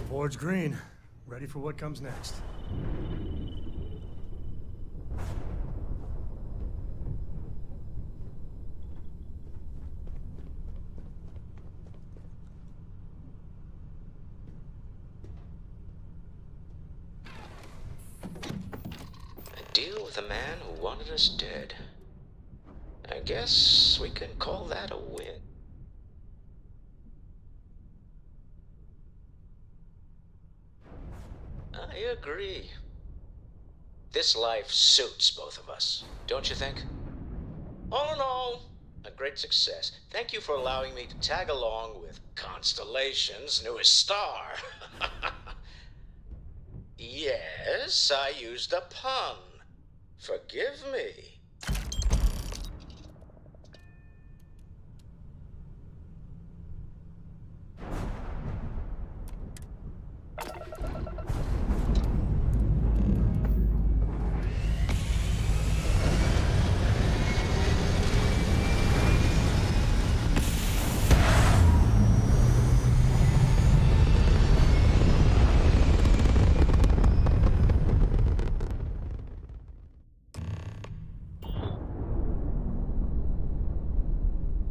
Board's green. Ready for what comes next. A deal with a man who wanted us dead. I guess we can call that a win. I agree. This life suits both of us, don't you think? All in all, a great success. Thank you for allowing me to tag along with Constellation's newest star. Yes, I used a pun. Forgive me.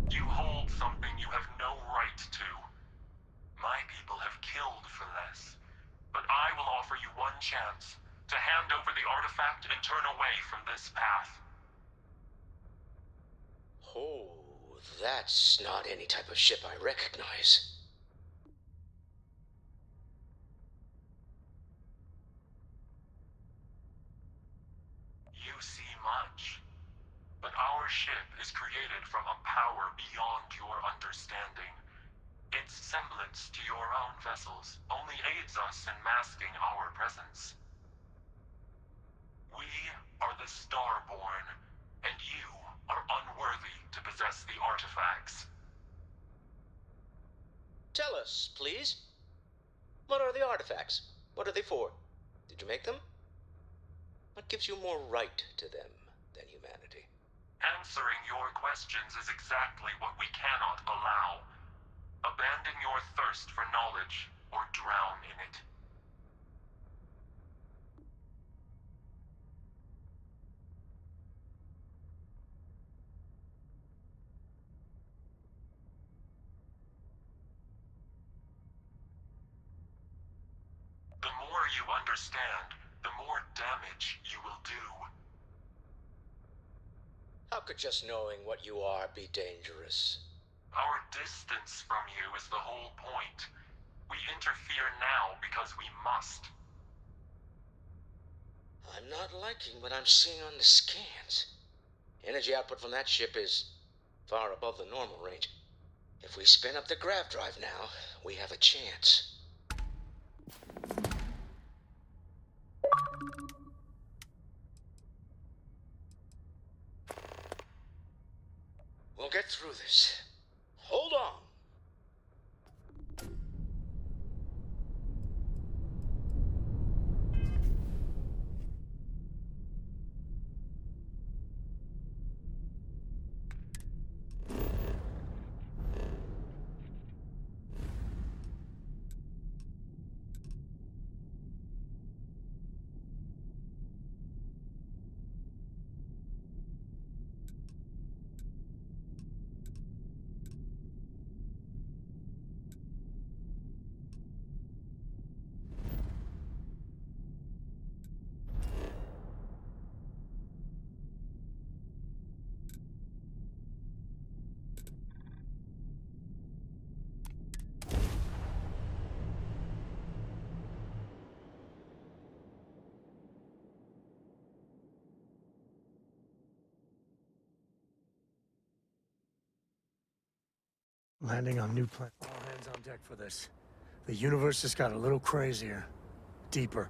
You hold something you have no right to. My people have killed for less. But I will offer you one chance to hand over the artifact and turn away from this path. Oh, that's not any type of ship I recognize. You see much. But our ship is created from a power beyond your understanding. Its semblance to your own vessels only aids us in masking our presence. We are the Starborn, and you are unworthy to possess the artifacts. Tell us, please. What are the artifacts? What are they for? Did you make them? What gives you more right to them than humanity? Answering your questions is exactly what we cannot allow. Abandon your thirst for knowledge, or drown in it. The more you understand, the more damage you will do. How could just knowing what you are be dangerous? Our distance from you is the whole point. We interfere now because we must. I'm not liking what I'm seeing on the scans. Energy output from that ship is far above the normal range. If we spin up the grav drive now, we have a chance. We'll get through this. Hold on. Landing on new planet. All hands on deck for this. The universe just got a little crazier. Deeper.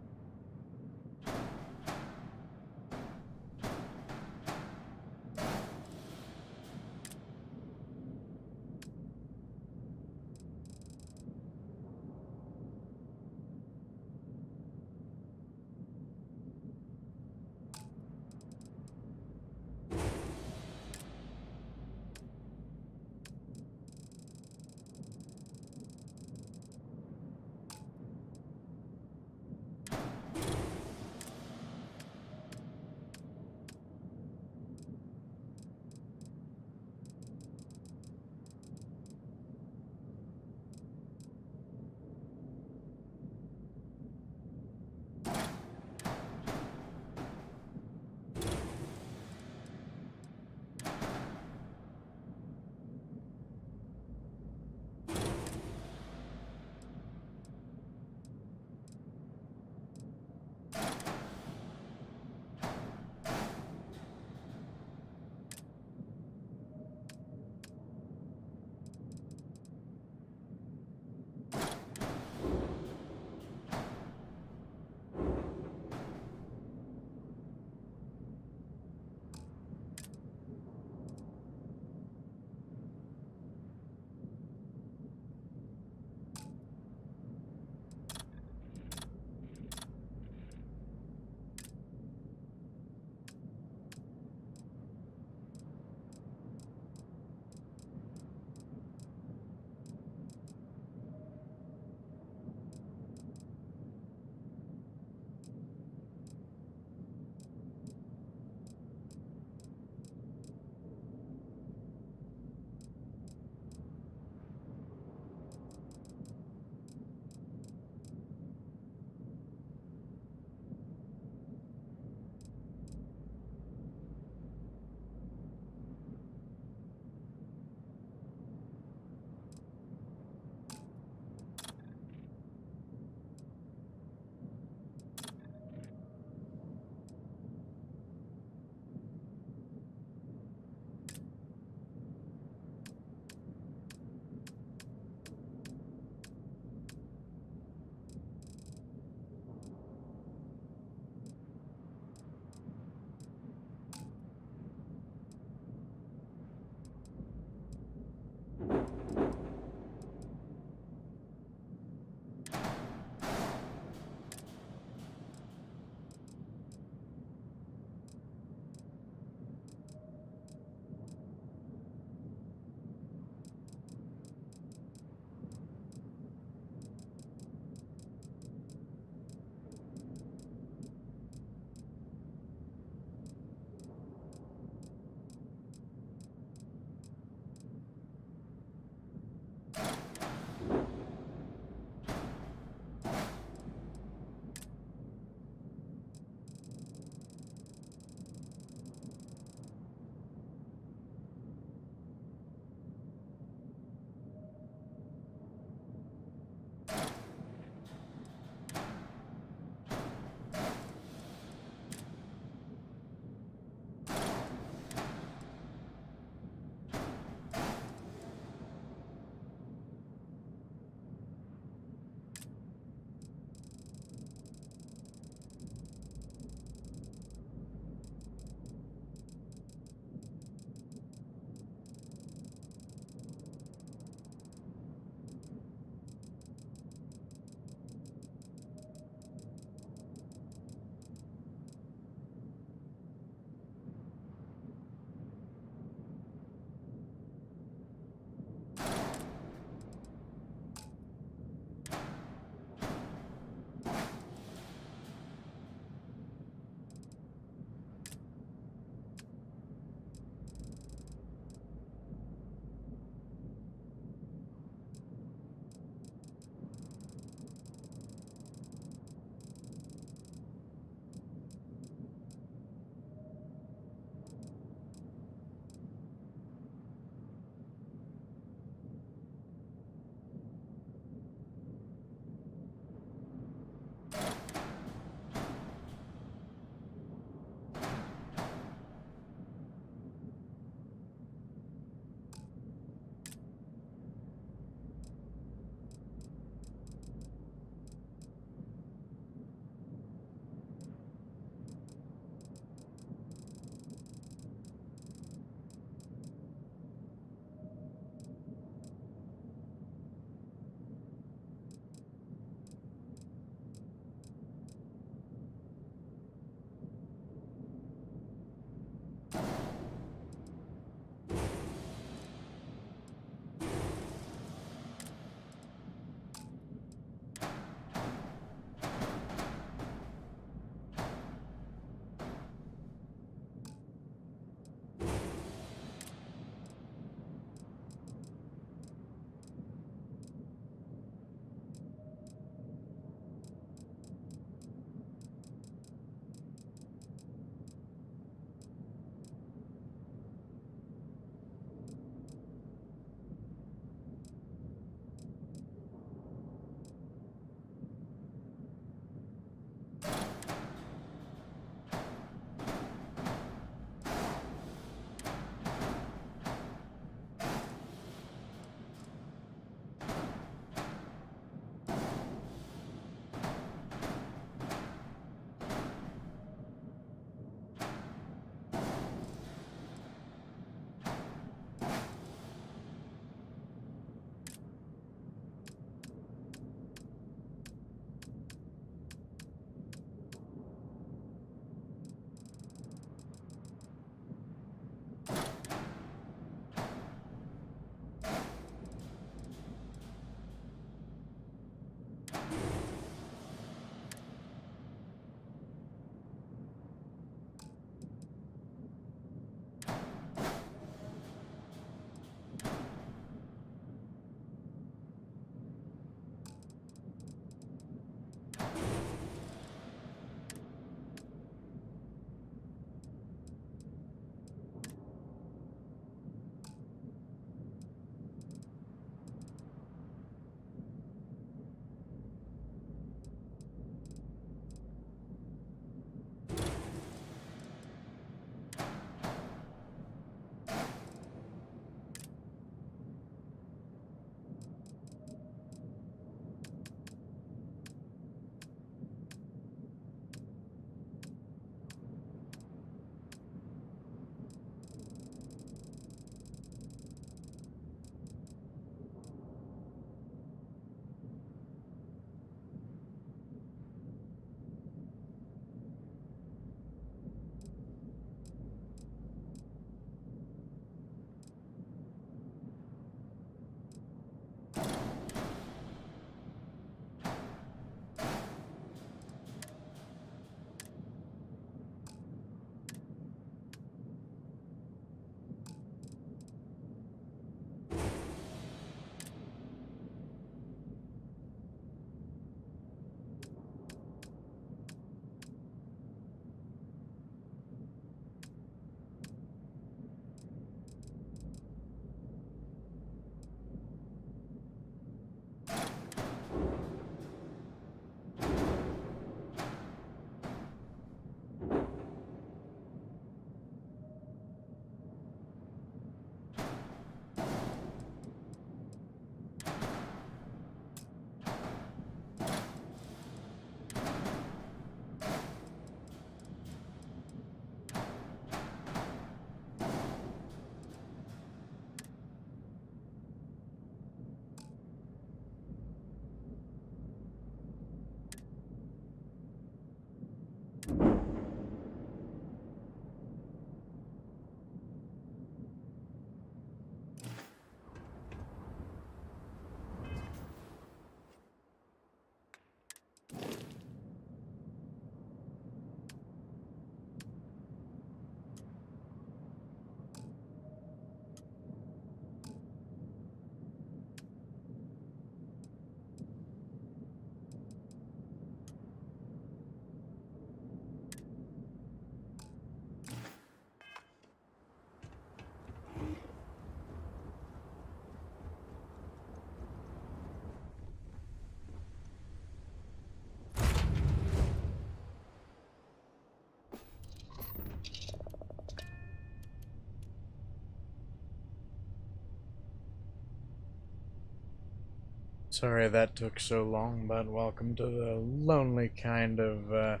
Sorry that took so long, but welcome to the lonely kind of,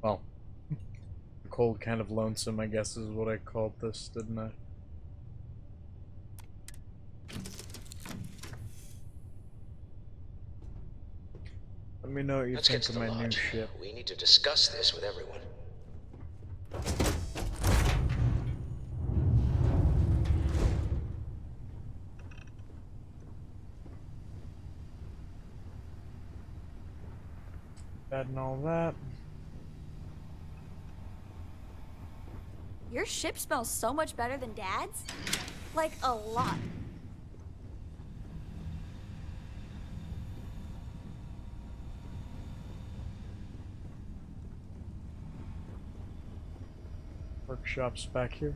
well, cold kind of lonesome, I guess is what I called this, didn't I? Let me know what you Let's get think to of the my new lodge. ship. We need to discuss this with everyone. That and all that. Your ship smells so much better than Dad's? Like, a lot. Workshop's back here.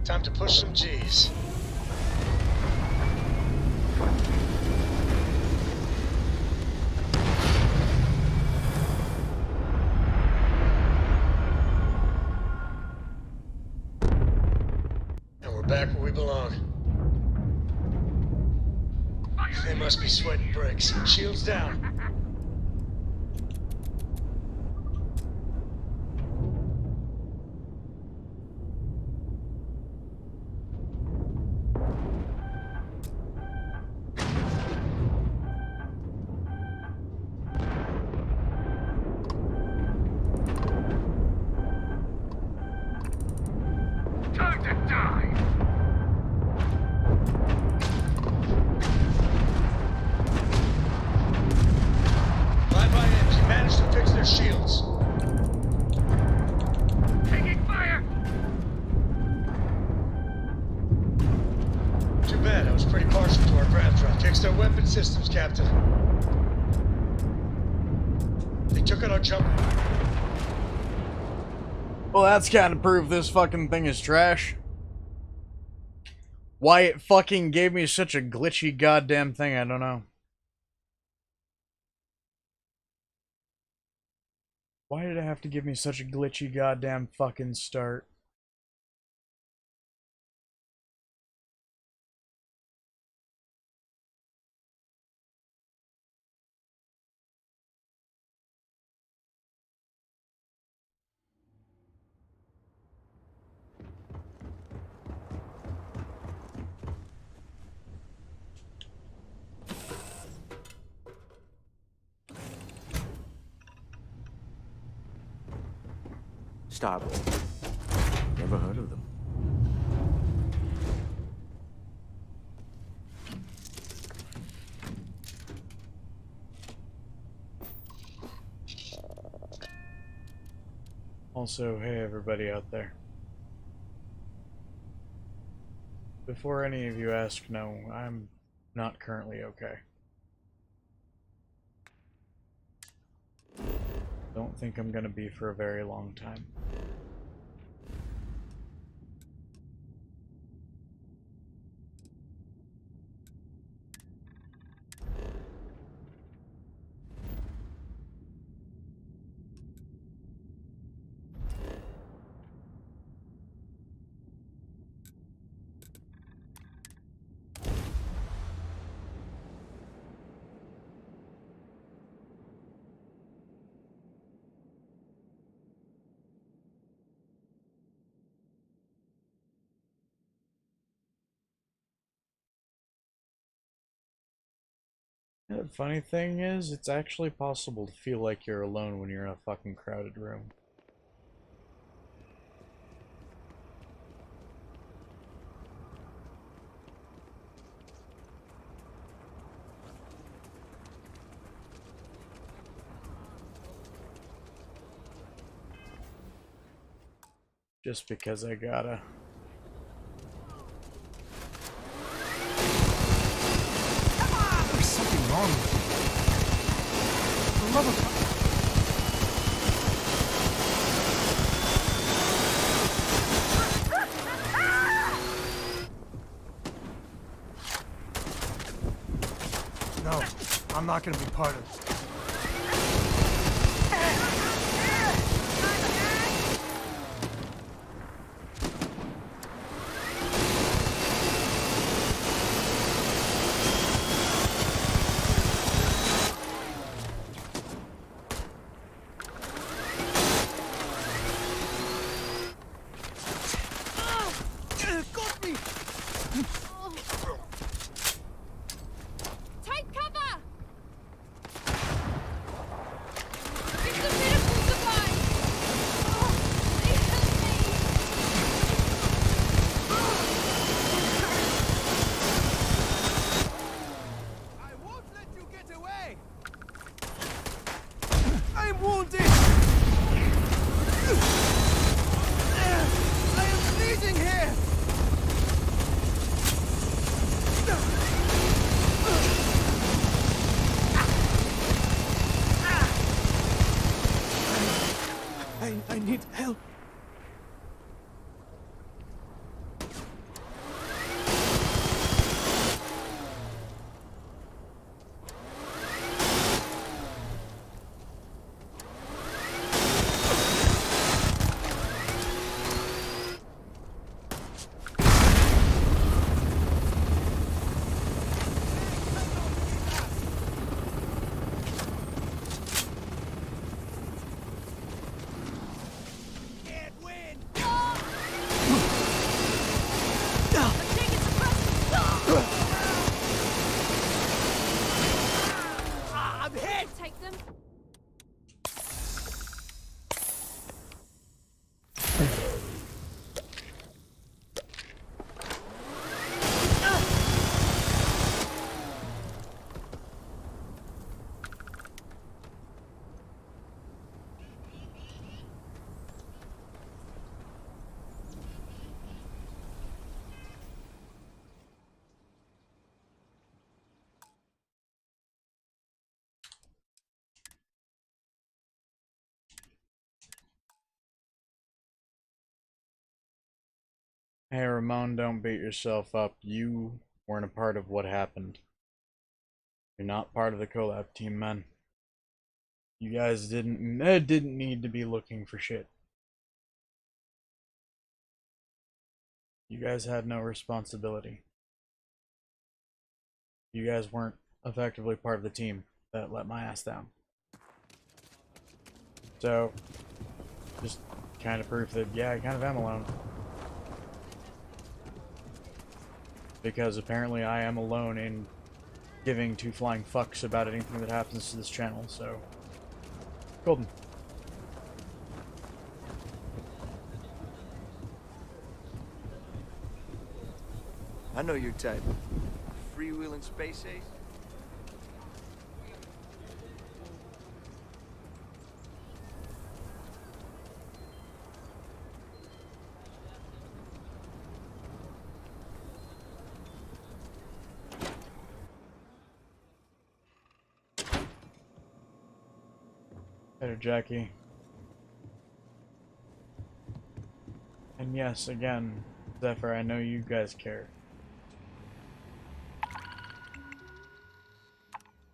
Time to push some G's. And we're back where we belong. They must be sweating bricks. Shields down. Time to die! Line by end. You managed to fix their shields. Taking fire! Too bad. I was pretty partial to our grav drone. Fixed their weapon systems, Captain. They took out our jump. Well, that's kind of proof this fucking thing is trash. Why it fucking gave me such a glitchy goddamn thing, I don't know. Why did it have to give me such a glitchy goddamn fucking start? Starboard. Never heard of them. Also, hey everybody out there. Before any of you ask, no, I'm not currently okay. Don't think I'm gonna be for a very long time. The funny thing is, it's actually possible to feel like you're alone when you're in a fucking crowded room. Just because I gotta. There's something wrong with you. For the love of God. I'm not gonna be part of this. Got me! Take cover! It's the medical device! Please help I won't let you get away! I'm wounded! I am bleeding here! I need help. I'm hit! take them. Hey Ramon, don't beat yourself up. You weren't a part of what happened. You're not part of the collab team, man. You guys didn't need to be looking for shit. You guys had no responsibility. You guys weren't effectively part of the team that let my ass down. So, just kind of proof that, yeah, I kind of am alone. Because apparently I am alone in giving two flying fucks about anything that happens to this channel, so... Golden. I know your type. Freewheeling space ace? Better, Jackie. And yes, again, Zephyr, I know you guys care.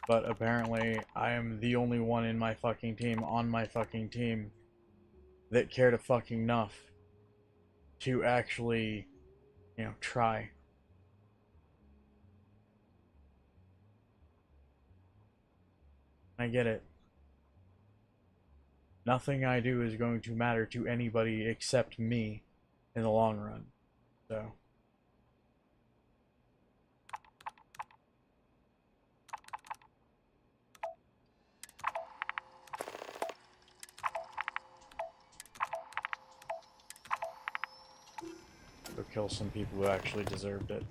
But apparently, I am the only one in my fucking team, on my fucking team, that cared a fucking enough to actually, you know, try. I get it. Nothing I do is going to matter to anybody except me in the long run. So. Go kill some people who actually deserved it.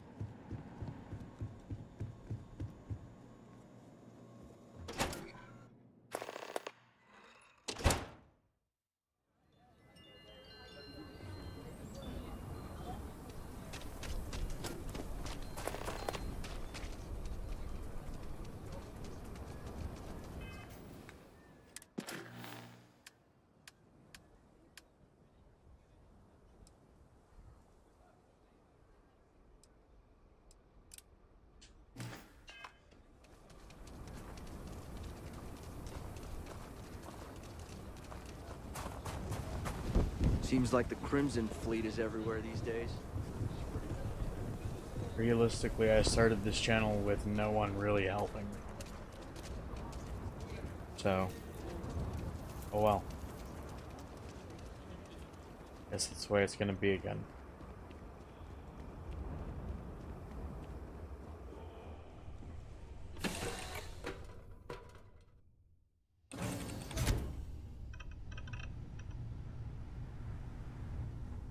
Seems like the Crimson Fleet is everywhere these days. Realistically, I started this channel with no one really helping me. So, oh well. Guess that's the way it's gonna be again.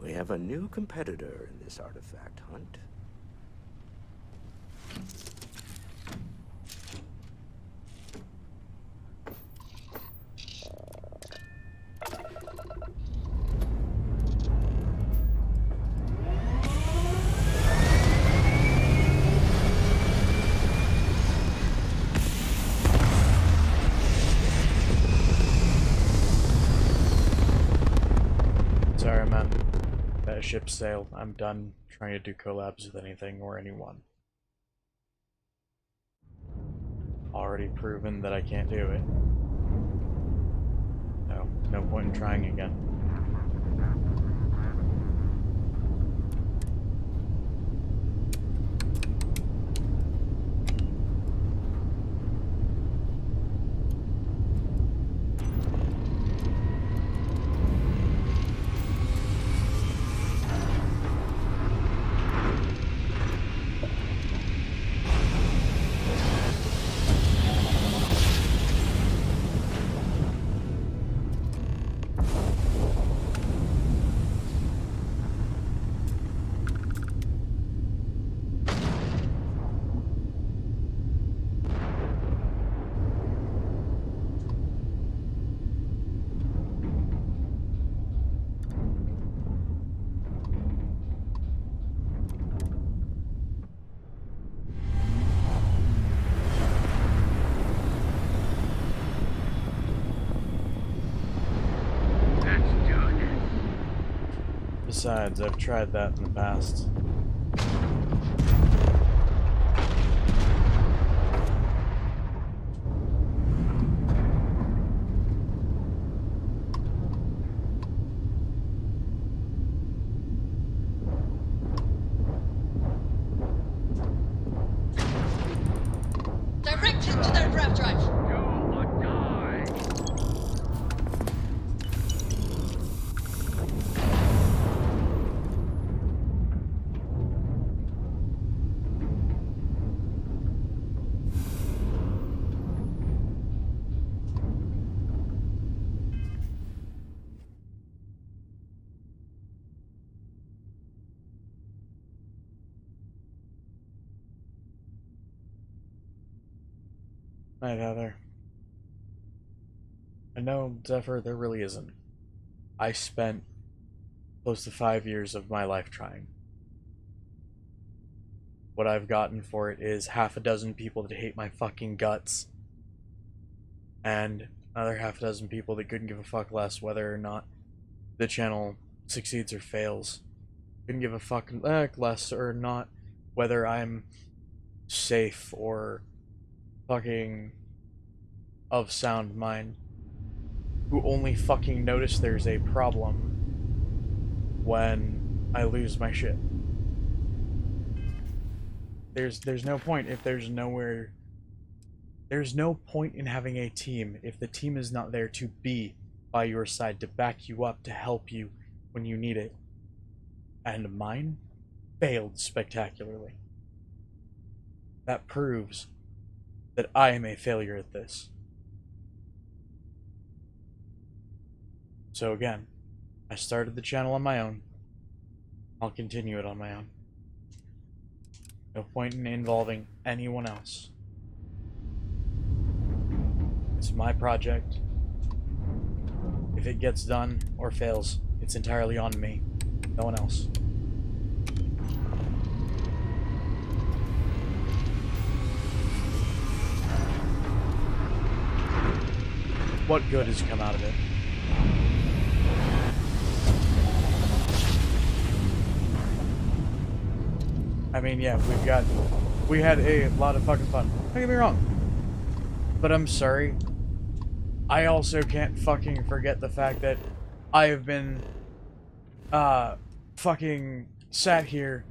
We have a new competitor in this artifact hunt. Sorry, man. That ship sailed. I'm done trying to do collabs with anything or anyone. Already proven that I can't do it. So, no point in trying again. Besides, I've tried that in the past. Direct hit to their grav drive. Night, Heather. I know, Zephyr, there really isn't. I spent close to 5 years of my life trying. What I've gotten for it is half a dozen people that hate my fucking guts. And another half a dozen people that couldn't give a fuck less whether or not the channel succeeds or fails. Couldn't give a fuck less or not whether I'm safe or fucking of sound mind, who only fucking notice there's a problem when I lose my shit. There's no point if there's no point in having a team if the team is not there to be by your side, to back you up, to help you when you need it. And mine failed spectacularly. That proves that I am a failure at this. So again, I started the channel on my own. I'll continue it on my own. No point in involving anyone else. It's my project. If it gets done or fails, it's entirely on me, no one else. What good has come out of it? I mean, yeah, we had a lot of fucking fun. Don't get me wrong. But I'm sorry. I also can't fucking forget the fact that I have been fucking sat here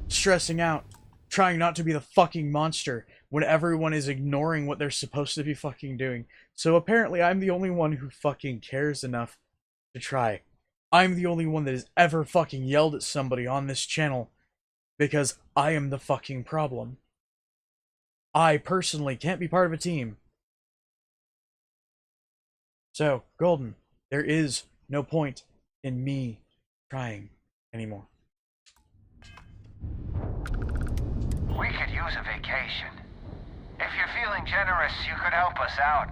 stressing out, trying not to be the fucking monster when everyone is ignoring what they're supposed to be fucking doing. So apparently I'm the only one who fucking cares enough to try. I'm the only one that has ever fucking yelled at somebody on this channel because I am the fucking problem. I personally can't be part of a team. So, Golden, there is no point in me trying anymore. We could use a vacation. If you're feeling generous, you could help us out.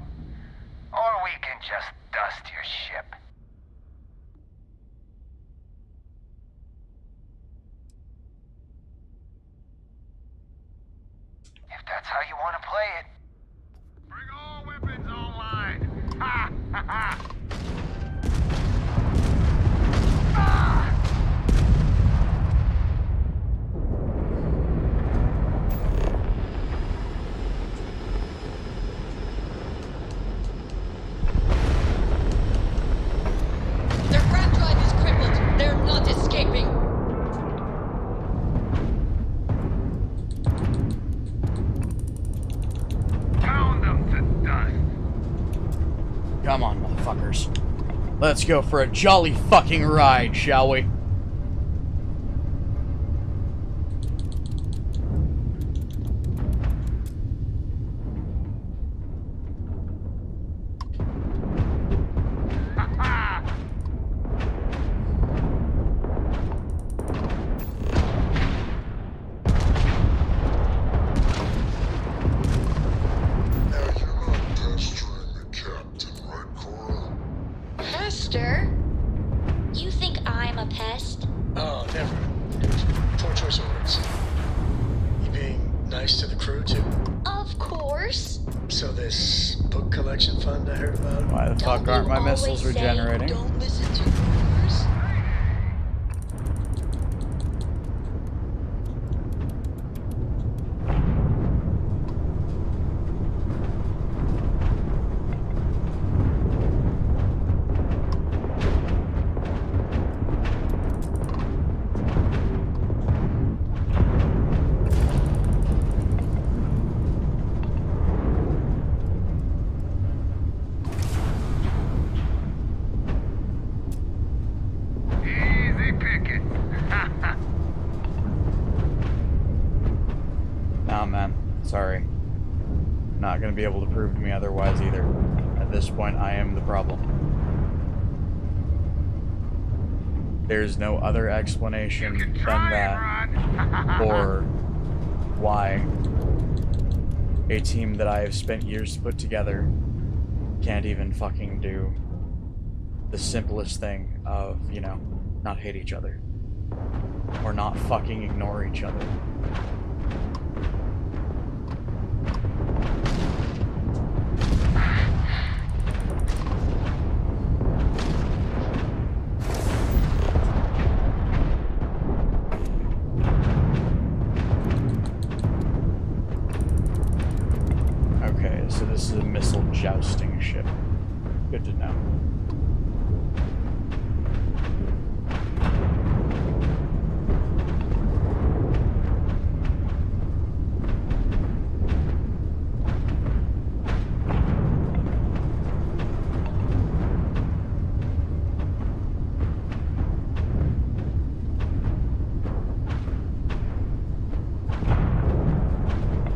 Or we can just dust your ship. If that's how you want to play it. Bring all weapons online! Ha ha ha! Their grab drive is crippled. They're not escaping. Pound them to dust. Come on, motherfuckers. Let's go for a jolly fucking ride, shall we? Pester? You think I'm a pest? Oh, never. Poor choice of words. You being nice to the crew, too? Of course. So this book collection fund I heard about? Why the fuck aren't my missiles regenerating? Don't listen to rumors. Easy picking. Nah, man. Sorry. Not gonna be able to prove to me otherwise either. At this point, I am the problem. There's no other explanation than that for why a team that I have spent years to put together can't even fucking do the simplest thing of, you know, not hate each other. Or not fucking ignore each other. Okay, so this is a missile jousting ship. Good to know.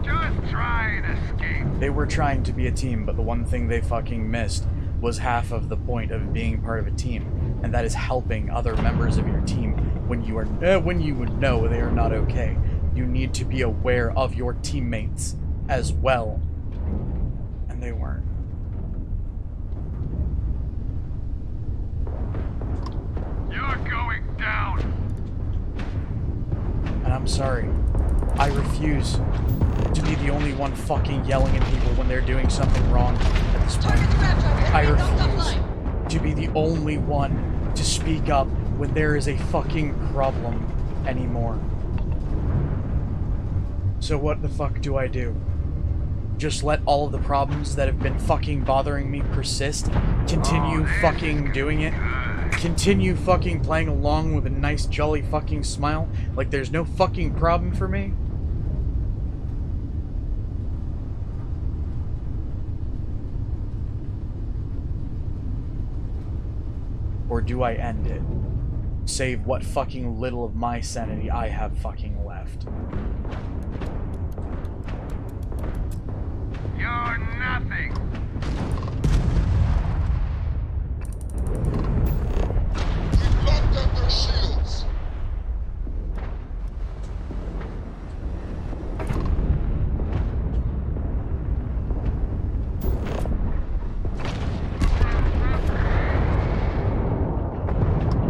Just try and escape. They were trying to be a team, but the one thing they fucking missed was half of the point of being part of a team, and that is helping other members of your team when you are when you would know they are not okay. You need to be aware of your teammates as well, and they weren't. You're going down. And I'm sorry. I refuse to be the only one fucking yelling at people when they're doing something wrong at this point. Target the grab drive. I Everyone knocked refuse offline. to be the only one to speak up when there is a fucking problem anymore. So what the fuck do I do? Just let all of the problems that have been fucking bothering me persist? Continue fucking doing it? continue fucking playing along with a nice jolly fucking smile like there's no fucking problem for me? Or do I end it? Save what fucking little of my sanity I have fucking left. You're nothing. We've locked up their shields.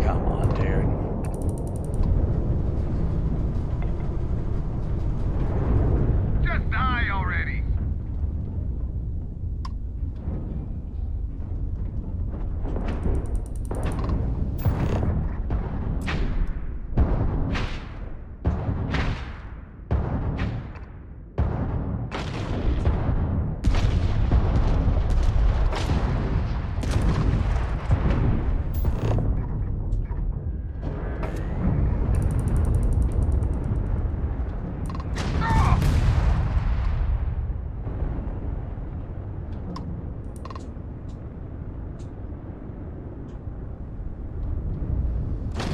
Come on, dude. Just die already.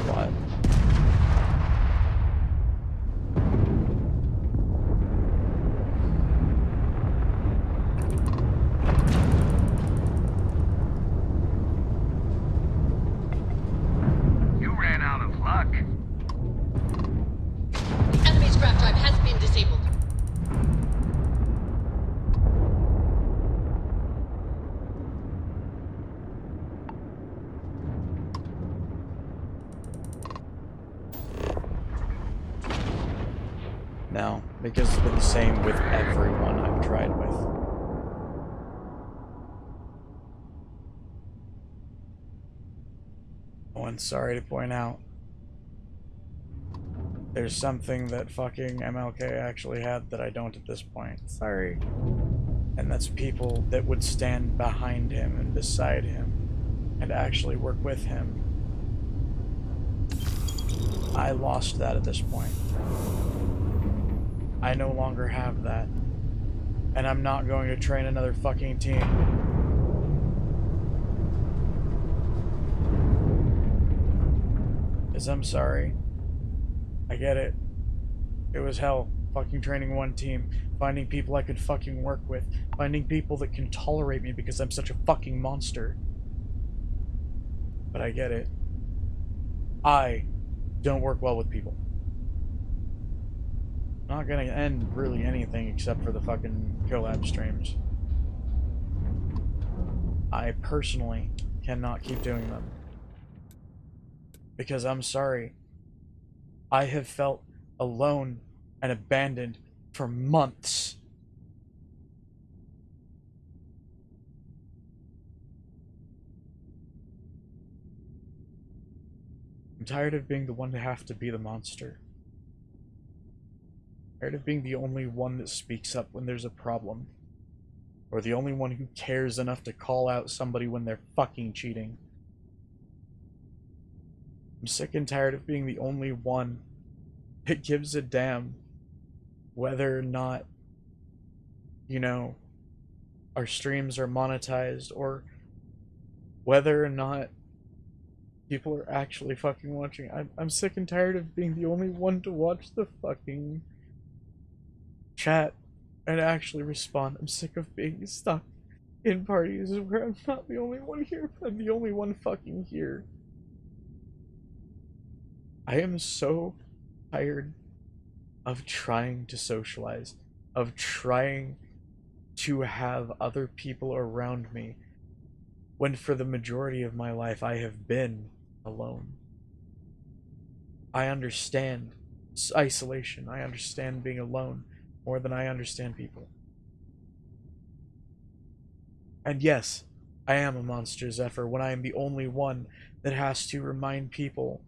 What? You ran out of luck. The enemy scrap drive has been disabled. No, because it's been the same with everyone I've tried with. Oh, and sorry to point out, there's something that fucking MLK actually had that I don't at this point. Sorry. And that's people that would stand behind him and beside him and actually work with him. I lost that at this point. I no longer have that. And I'm not going to train another fucking team. Because I'm sorry. I get it. It was hell fucking training one team. Finding people I could fucking work with. Finding people that can tolerate me because I'm such a fucking monster. But I get it. I don't work well with people. Not gonna end really anything except for the fucking collab streams. I personally cannot keep doing them. Because I'm sorry. I have felt alone and abandoned for months. I'm tired of being the one to have to be the monster. Tired of being the only one that speaks up when there's a problem. Or the only one who cares enough to call out somebody when they're fucking cheating. I'm sick and tired of being the only one that gives a damn whether or not, you know, our streams are monetized or whether or not people are actually fucking watching. I'm sick and tired of being the only one to watch the fucking chat and actually respond. I'm sick of being stuck in parties where I'm not the only one here, but I'm the only one fucking here. I am so tired of trying to socialize, of trying to have other people around me, when for the majority of my life I have been alone. I understand isolation, I understand being alone more than I understand people. And yes, I am a monster Zephyr when I am the only one that has to remind people.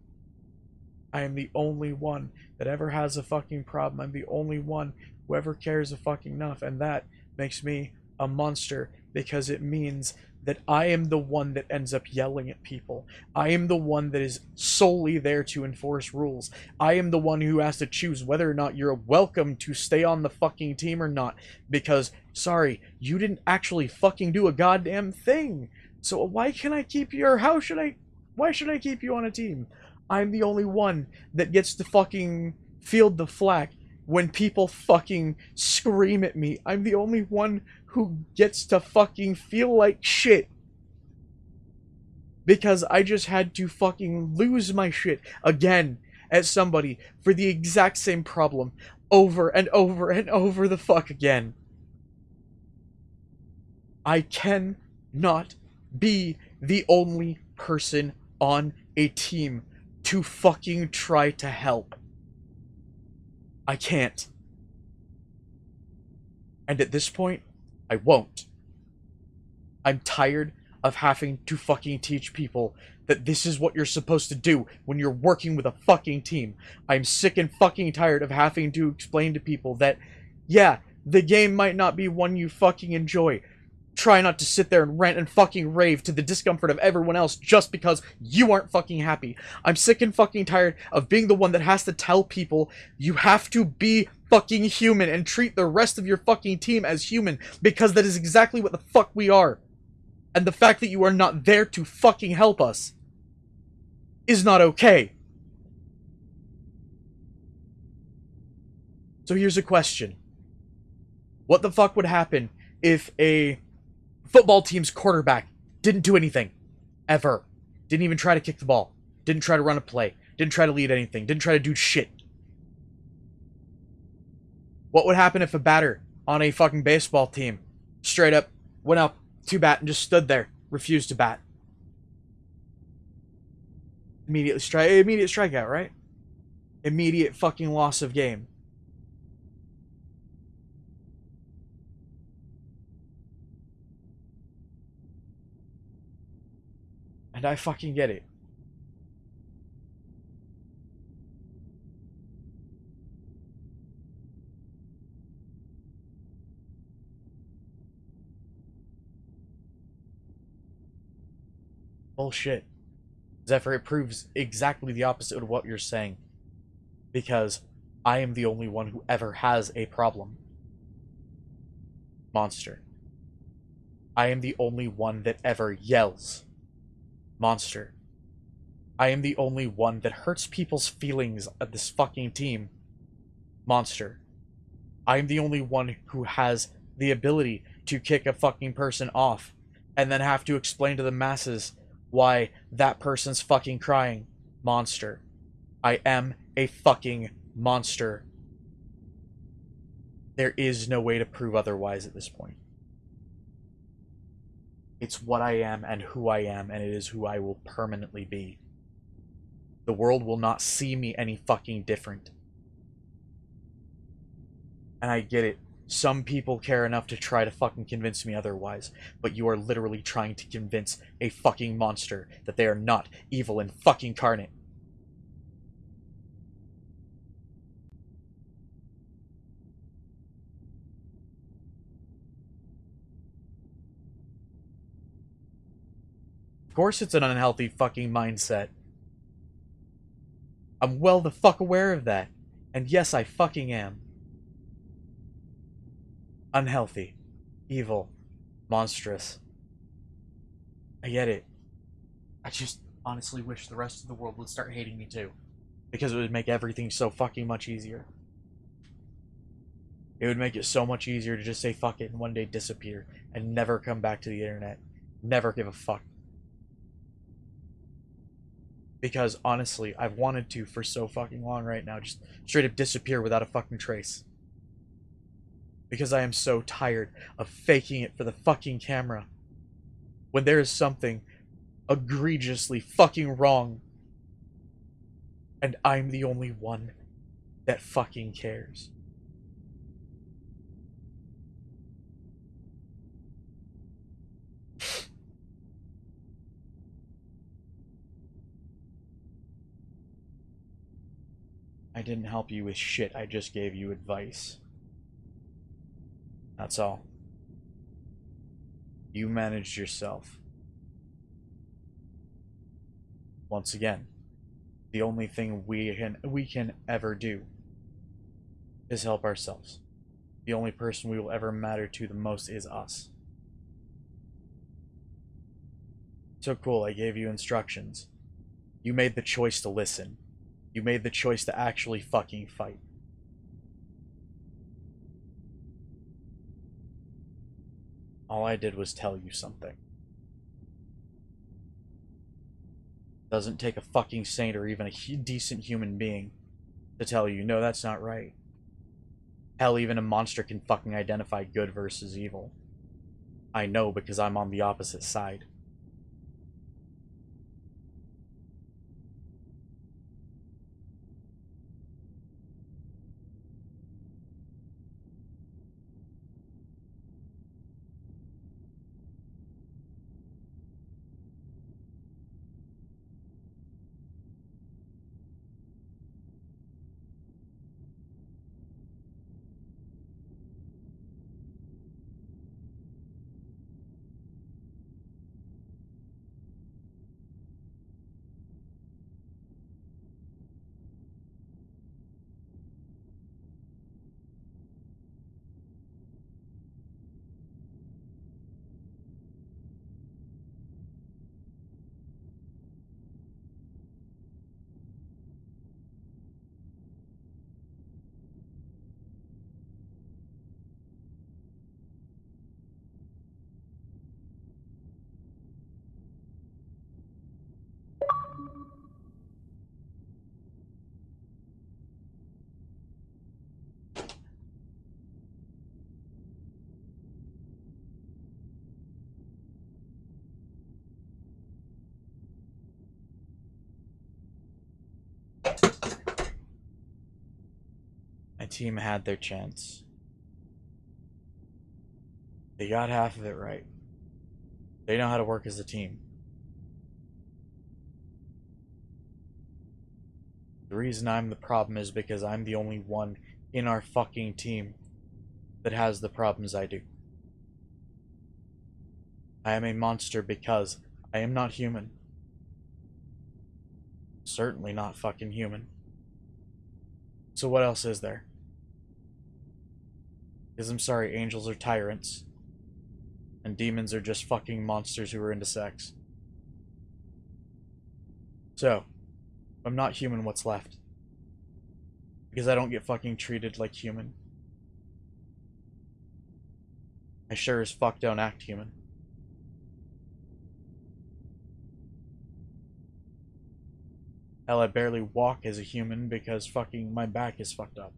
I am the only one that ever has a fucking problem. I'm the only one who ever cares a fucking enough, and that makes me a monster because it means that I am the one that ends up yelling at people. I am the one that is solely there to enforce rules. I am the one who has to choose whether or not you're welcome to stay on the fucking team or not. Because, sorry, you didn't actually fucking do a goddamn thing. So why can I keep you, or why should I keep you on a team? I'm the only one that gets to fucking field the flag when people fucking scream at me. I'm the only one who gets to fucking feel like shit because I just had to fucking lose my shit again at somebody for the exact same problem over and over and over the fuck again. I cannot be the only person on a team to fucking try to help. I can't. And at this point, I won't. I'm tired of having to fucking teach people that this is what you're supposed to do when you're working with a fucking team. I'm sick and fucking tired of having to explain to people that, yeah, the game might not be one you fucking enjoy. Try not to sit there and rant and fucking rave to the discomfort of everyone else just because you aren't fucking happy. I'm sick and fucking tired of being the one that has to tell people you have to be fucking human and treat the rest of your fucking team as human, because that is exactly what the fuck we are. And the fact that you are not there to fucking help us is not okay. So here's a question. What the fuck would happen if a football team's quarterback didn't do anything? Ever. Didn't even try to kick the ball. Didn't try to run a play. Didn't try to lead anything. Didn't try to do shit. What would happen if a batter on a fucking baseball team straight up went up to bat and just stood there, refused to bat? Immediate strikeout, right? Immediate fucking loss of game. And I fucking get it. Bullshit. Zephyr, it proves exactly the opposite of what you're saying. Because I am the only one who ever has a problem. Monster. I am the only one that ever yells. Monster. I am the only one that hurts people's feelings at this fucking team. Monster. I am the only one who has the ability to kick a fucking person off and then have to explain to the masses why that person's fucking crying. Monster. I am a fucking monster. There is no way to prove otherwise at this point. It's what I am and who I am, and it is who I will permanently be. The world will not see me any fucking different. And I get it. Some people care enough to try to fucking convince me otherwise, but you are literally trying to convince a fucking monster that they are not evil and fucking incarnate. Of course it's an unhealthy fucking mindset. I'm well the fuck aware of that. And yes, I fucking am. Unhealthy. Evil. Monstrous. I get it. I just honestly wish the rest of the world would start hating me too. Because it would make everything so fucking much easier. It would make it so much easier to just say fuck it and one day disappear and never come back to the internet. Never give a fuck. Because honestly, I've wanted to for so fucking long right now. Just straight up disappear without a fucking trace. Because I am so tired of faking it for the fucking camera. When there is something egregiously fucking wrong. And I'm the only one that fucking cares. I didn't help you with shit, I just gave you advice. That's all. You managed yourself. Once again, the only thing we can ever do is help ourselves. The only person we will ever matter to the most is us. So cool, I gave you instructions. You made the choice to listen. You made the choice to actually fucking fight. All I did was tell you something. Doesn't take a fucking saint or even a decent human being to tell you, no, that's not right. Hell, even a monster can fucking identify good versus evil. I know because I'm on the opposite side. My team had their chance. They got half of it right. They know how to work as a team. The reason I'm the problem is because I'm the only one in our fucking team that has the problems I do. I am a monster because I am not human. Certainly not fucking human. So what else is there? Because I'm sorry, angels are tyrants. And demons are just fucking monsters who are into sex. So, if I'm not human, what's left? Because I don't get fucking treated like human. I sure as fuck don't act human. Hell, I barely walk as a human because fucking my back is fucked up.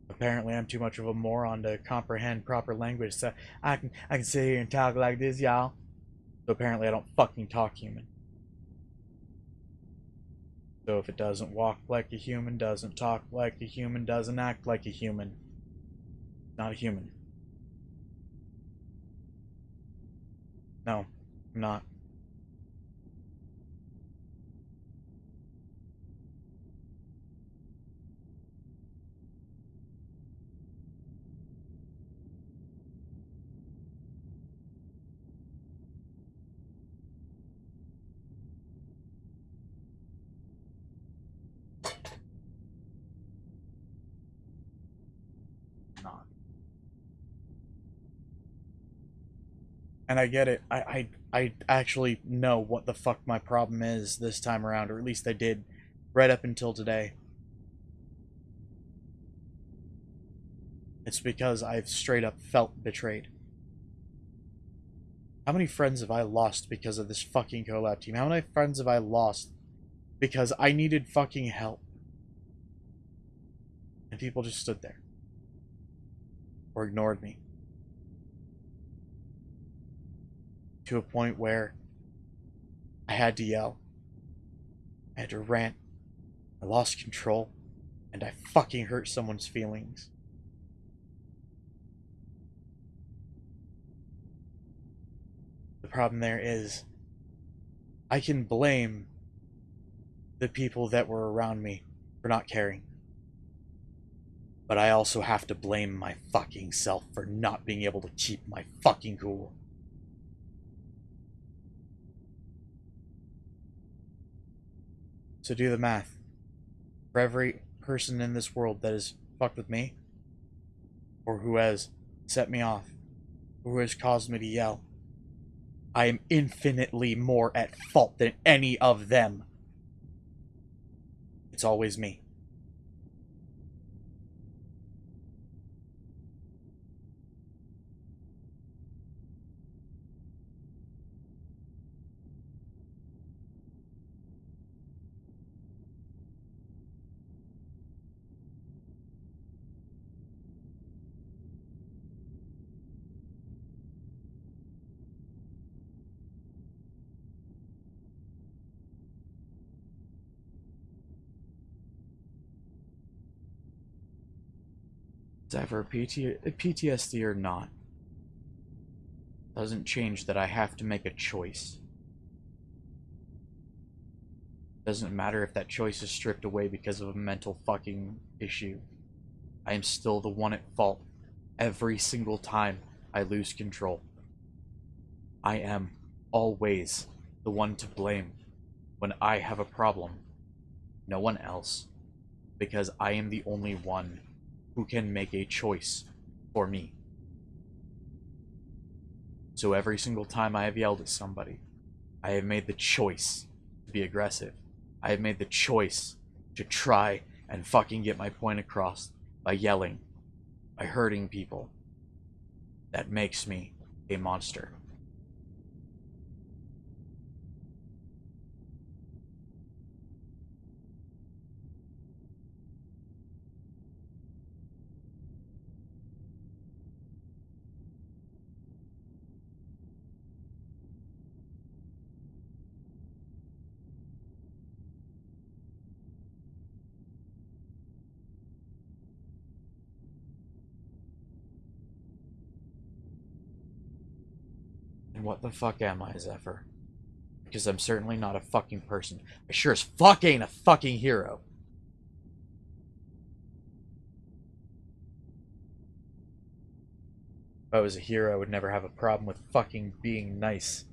Apparently I'm too much of a moron to comprehend proper language, so I can sit here and talk like this, y'all. So apparently I don't fucking talk human. So if it doesn't walk like a human, doesn't talk like a human, doesn't act like a human, not a human. No, I'm not. Not. And I get it. I actually know what the fuck my problem is this time around, or at least I did right up until today. It's because I've straight up felt betrayed. How many friends have I lost because of this fucking collab team? How many friends have I lost because I needed fucking help? And people just stood there. Or ignored me. To a point where I had to yell. I had to rant. I lost control. And I fucking hurt someone's feelings. The problem there is I can blame the people that were around me for not caring. But I also have to blame my fucking self for not being able to keep my fucking cool. So do the math. For every person in this world that has fucked with me, or who has set me off, or who has caused me to yell, I am infinitely more at fault than any of them. It's always me. Ever PTSD or not, doesn't change that I have to make a choice. Doesn't matter if that choice is stripped away because of a mental fucking issue. I am still the one at fault every single time I lose control. I am always the one to blame when I have a problem. No one else. Because I am the only one who can make a choice for me. So every single time I have yelled at somebody, I have made the choice to be aggressive. I have made the choice to try and fucking get my point across by yelling, by hurting people. That makes me a monster. And what the fuck am I, Zephyr? Because I'm certainly not a fucking person. I sure as fuck ain't a fucking hero. If I was a hero, I would never have a problem with fucking being nice.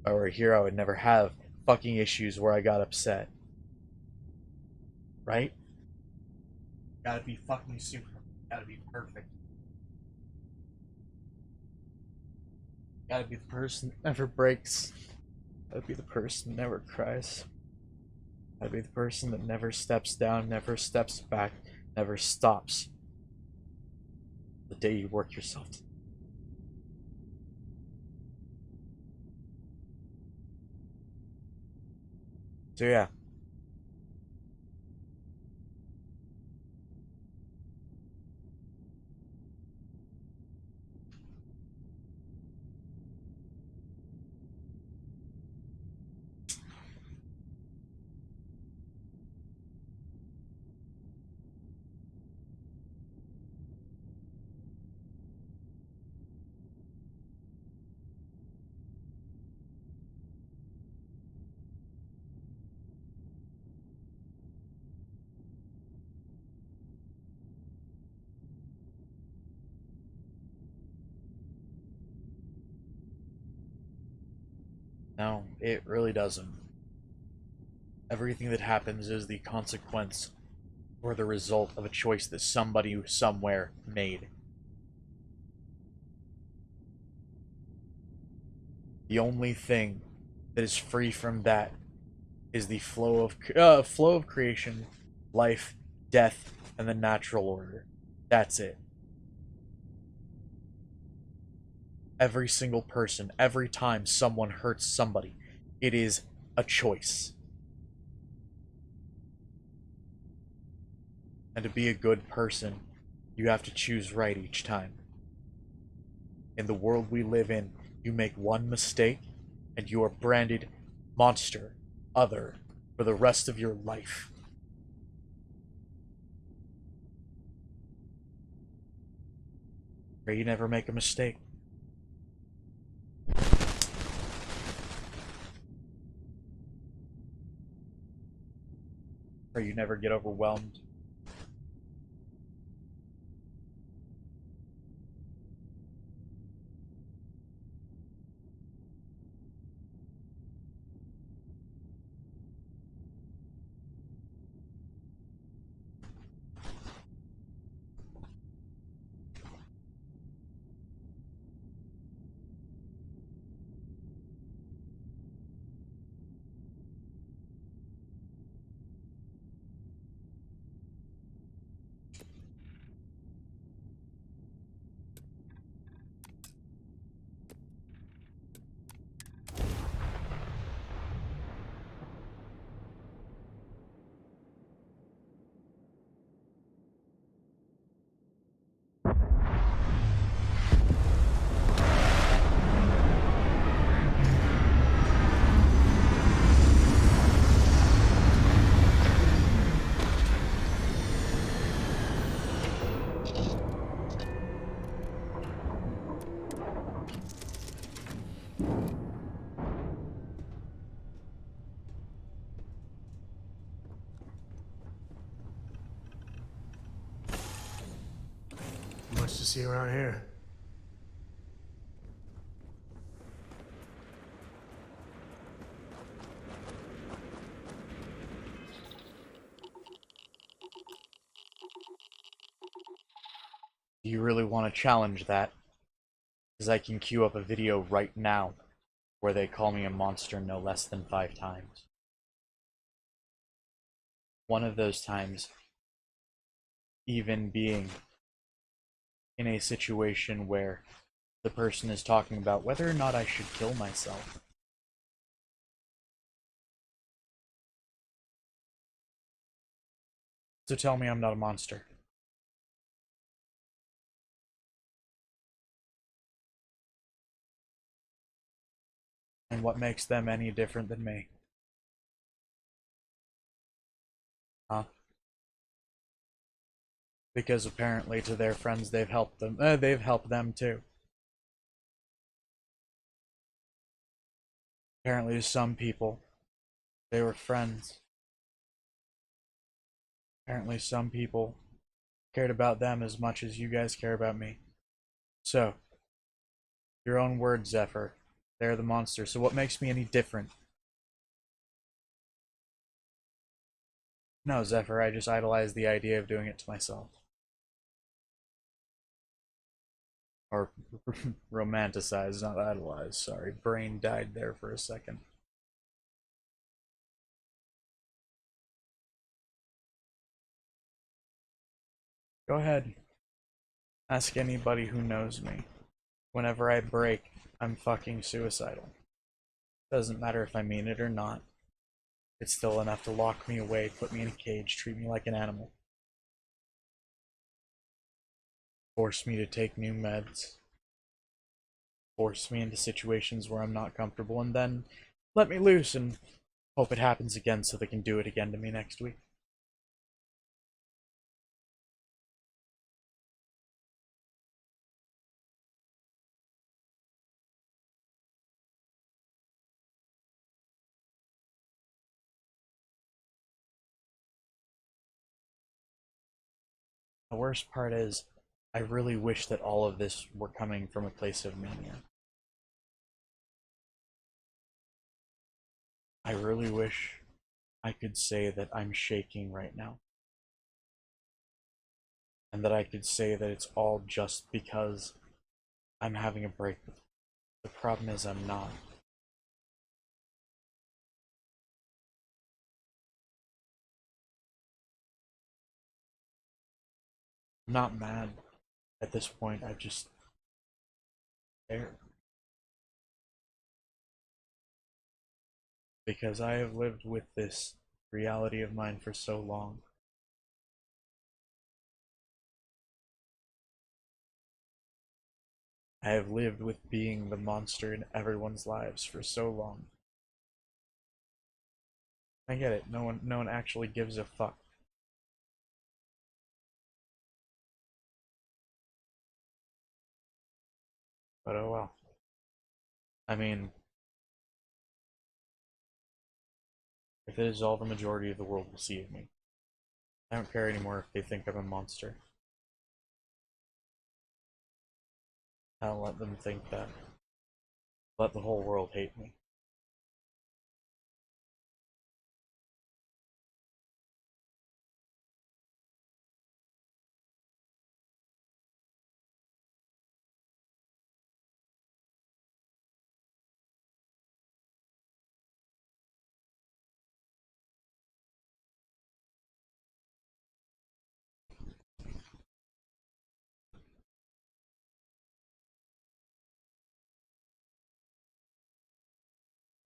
If I were a hero, I would never have fucking issues where I got upset. Right? Gotta be fucking super. Gotta be perfect. Gotta be the person that never breaks. Gotta be the person that never cries. Gotta be the person that never steps down, never steps back, never stops. The day you work yourself to. So yeah. No, it really doesn't. Everything that happens is the consequence or the result of a choice that somebody somewhere made. The only thing that is free from that is the flow of creation, life, death, and the natural order. That's it. Every single person, every time someone hurts somebody, it is a choice. And to be a good person, you have to choose right each time. In the world we live in, you make one mistake, and you are branded monster, other, for the rest of your life. Pray you never make a mistake. Pray you never get overwhelmed see around here. Do you really want to challenge that? Because I can queue up a video right now where they call me a monster no less than 5 times. One of those times even being in a situation where the person is talking about whether or not I should kill myself. So tell me I'm not a monster. And what makes them any different than me? Huh? Because apparently to their friends they've helped them too. Apparently to some people they were friends. Apparently some people cared about them as much as you guys care about me. So, your own words, Zephyr. They're the monster. So what makes me any different? No, Zephyr, I just idolize the idea of doing it to myself. Or romanticize, not idolize. Sorry, brain died there for a second. Go ahead. Ask anybody who knows me. Whenever I break, I'm fucking suicidal. Doesn't matter if I mean it or not. It's still enough to lock me away, put me in a cage, treat me like an animal. Force me to take new meds. Force me into situations where I'm not comfortable, and then let me loose and hope it happens again so they can do it again to me next week. The worst part is, I really wish that all of this were coming from a place of mania. I really wish I could say that I'm shaking right now. And that I could say that it's all just because I'm having a break. The problem is I'm not. I'm not mad at this point, I just care. Because I have lived with this reality of mine for so long. I have lived with being the monster in everyone's lives for so long. I get it, no one actually gives a fuck. But oh well. I mean, if it is all the majority of the world will see of me, I don't care anymore if they think I'm a monster. I don't let them think that. Let the whole world hate me.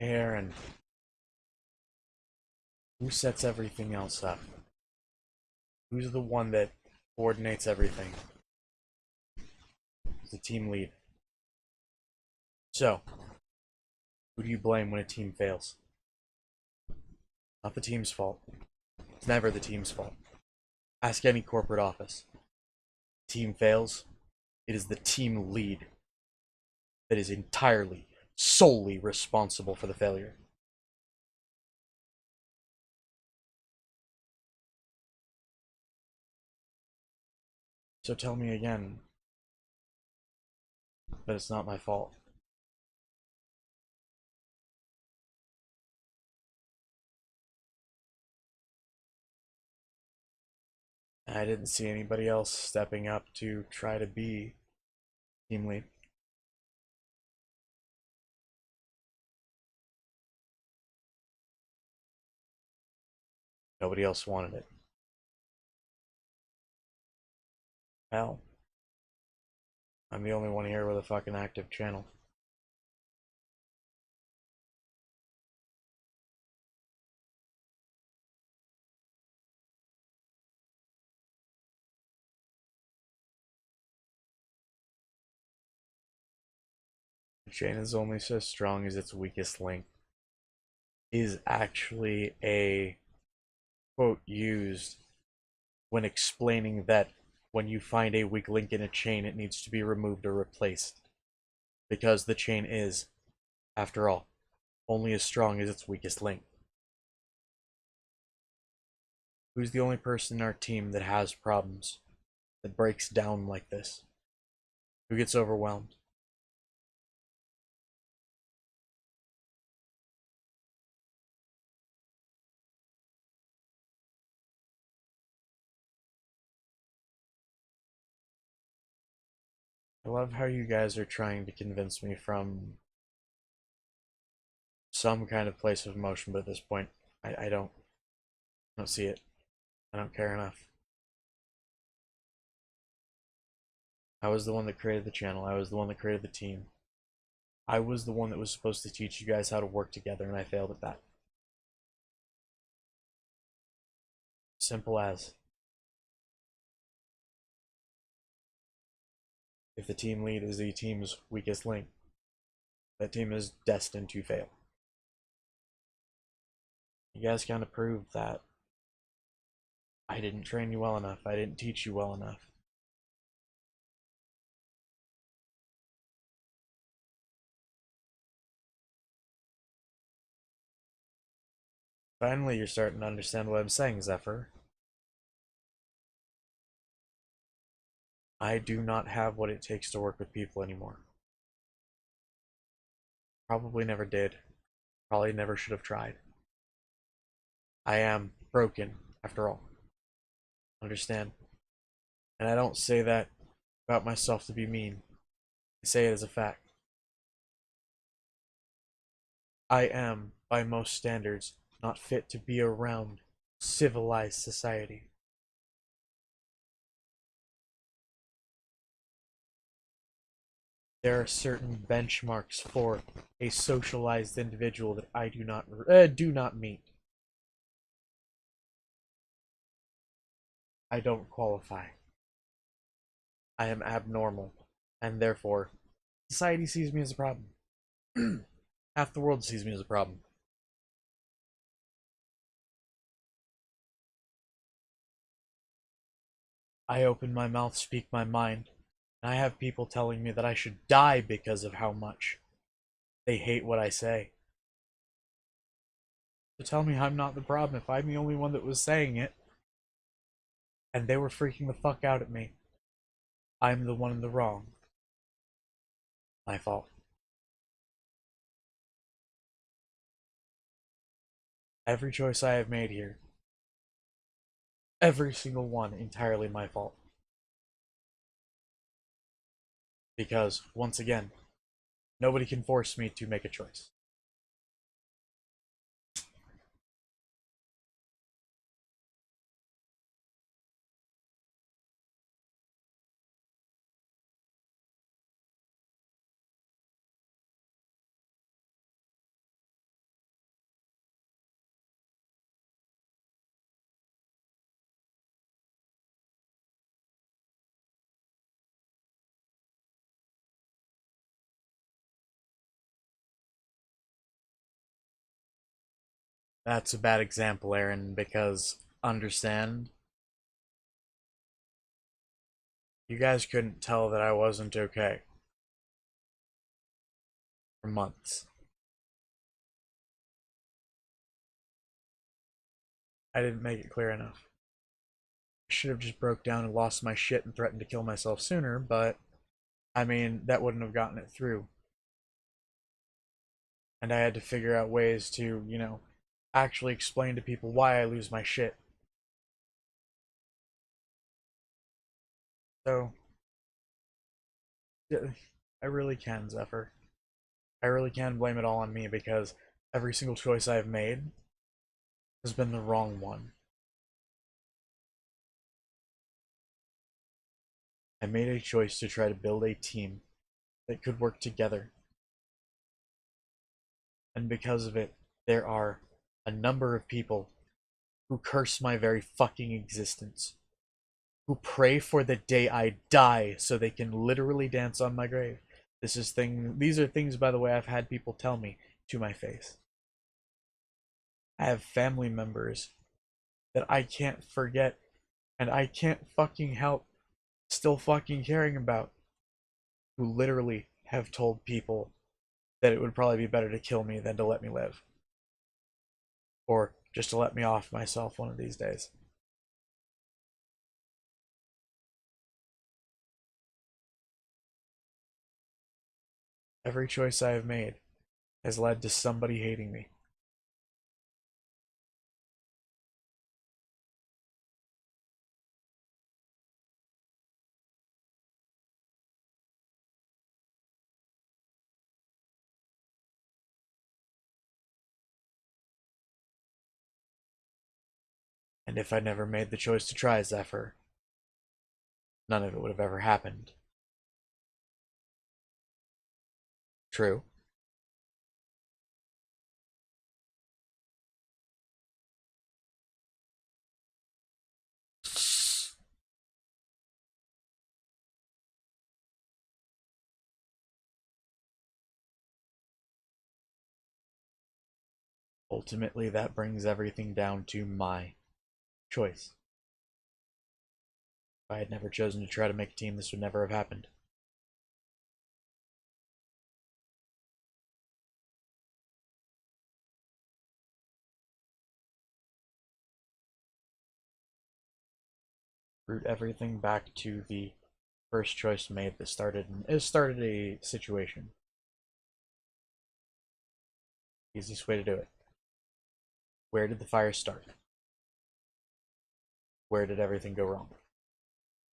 Aaron, who sets everything else up? Who's the one that coordinates everything? The team lead. So, who do you blame when a team fails? Not the team's fault. It's never the team's fault. Ask any corporate office. Team fails, it is the team lead that is entirely, solely responsible for the failure. So tell me again, but it's not my fault. I didn't see anybody else stepping up to try to be team lead. Nobody else wanted it. Hell, I'm the only one here with a fucking active channel. The chain is only so strong as its weakest link is actually a quote used when explaining that when you find a weak link in a chain, it needs to be removed or replaced. Because the chain is, after all, only as strong as its weakest link. Who's the only person in our team that has problems, that breaks down like this? Who gets overwhelmed? I love how you guys are trying to convince me from some kind of place of emotion, but at this point, I don't see it. I don't care enough. I was the one that created the channel. I was the one that created the team. I was the one that was supposed to teach you guys how to work together, and I failed at that. Simple as. If the team lead is the team's weakest link, that team is destined to fail. You guys kind of proved that I didn't train you well enough. I didn't teach you well enough. Finally, you're starting to understand what I'm saying, Zephyr. I do not have what it takes to work with people anymore. Probably never did. Probably never should have tried. I am broken, after all. Understand? And I don't say that about myself to be mean. I say it as a fact. I am, by most standards, not fit to be around civilized society. There are certain benchmarks for a socialized individual that I do not meet. I don't qualify. I am abnormal, and therefore, society sees me as a problem. Half the world sees me as a problem. I open my mouth, speak my mind, and I have people telling me that I should die because of how much they hate what I say. So tell me I'm not the problem if I'm the only one that was saying it, and they were freaking the fuck out at me. I'm the one in the wrong. My fault. Every choice I have made here, every single one, entirely my fault. Because, once again, nobody can force me to make a choice. That's a bad example, Aaron, because, understand, you guys couldn't tell that I wasn't okay. For months. I didn't make it clear enough. I should have just broke down and lost my shit and threatened to kill myself sooner, but I mean, that wouldn't have gotten it through. And I had to figure out ways to, actually explain to people why I lose my shit. So, yeah, I really can, Zephyr. I really can blame it all on me because every single choice I've made has been the wrong one. I made a choice to try to build a team that could work together. And because of it, there are a number of people who curse my very fucking existence, who pray for the day I die so they can literally dance on my grave. These are things, by the way, I've had people tell me to my face. I have family members that I can't forget and I can't fucking help still fucking caring about, who literally have told people that it would probably be better to kill me than to let me live. Or just to let me off myself one of these days. Every choice I have made has led to somebody hating me. And if I never made the choice to try Zephyr, none of it would have ever happened. True. Ultimately, that brings everything down to my choice. If I had never chosen to try to make a team, this would never have happened. Root everything back to the first choice made that started a situation. Easiest way to do it. Where did the fire start? Where did everything go wrong?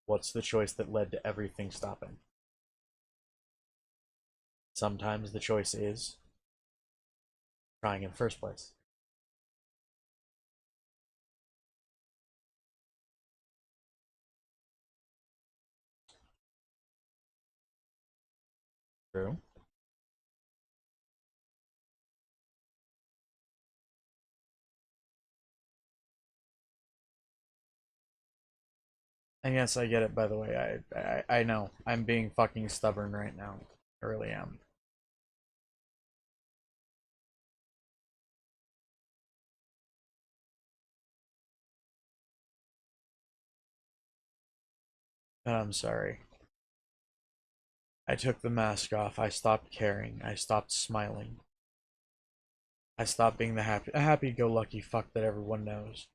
What's the choice that led to everything stopping? Sometimes the choice is trying in the first place. True. And yes, I get it, by the way. I know. I'm being fucking stubborn right now. I really am. And I'm sorry. I took the mask off. I stopped caring. I stopped smiling. I stopped being the happy-go-lucky fuck that everyone knows.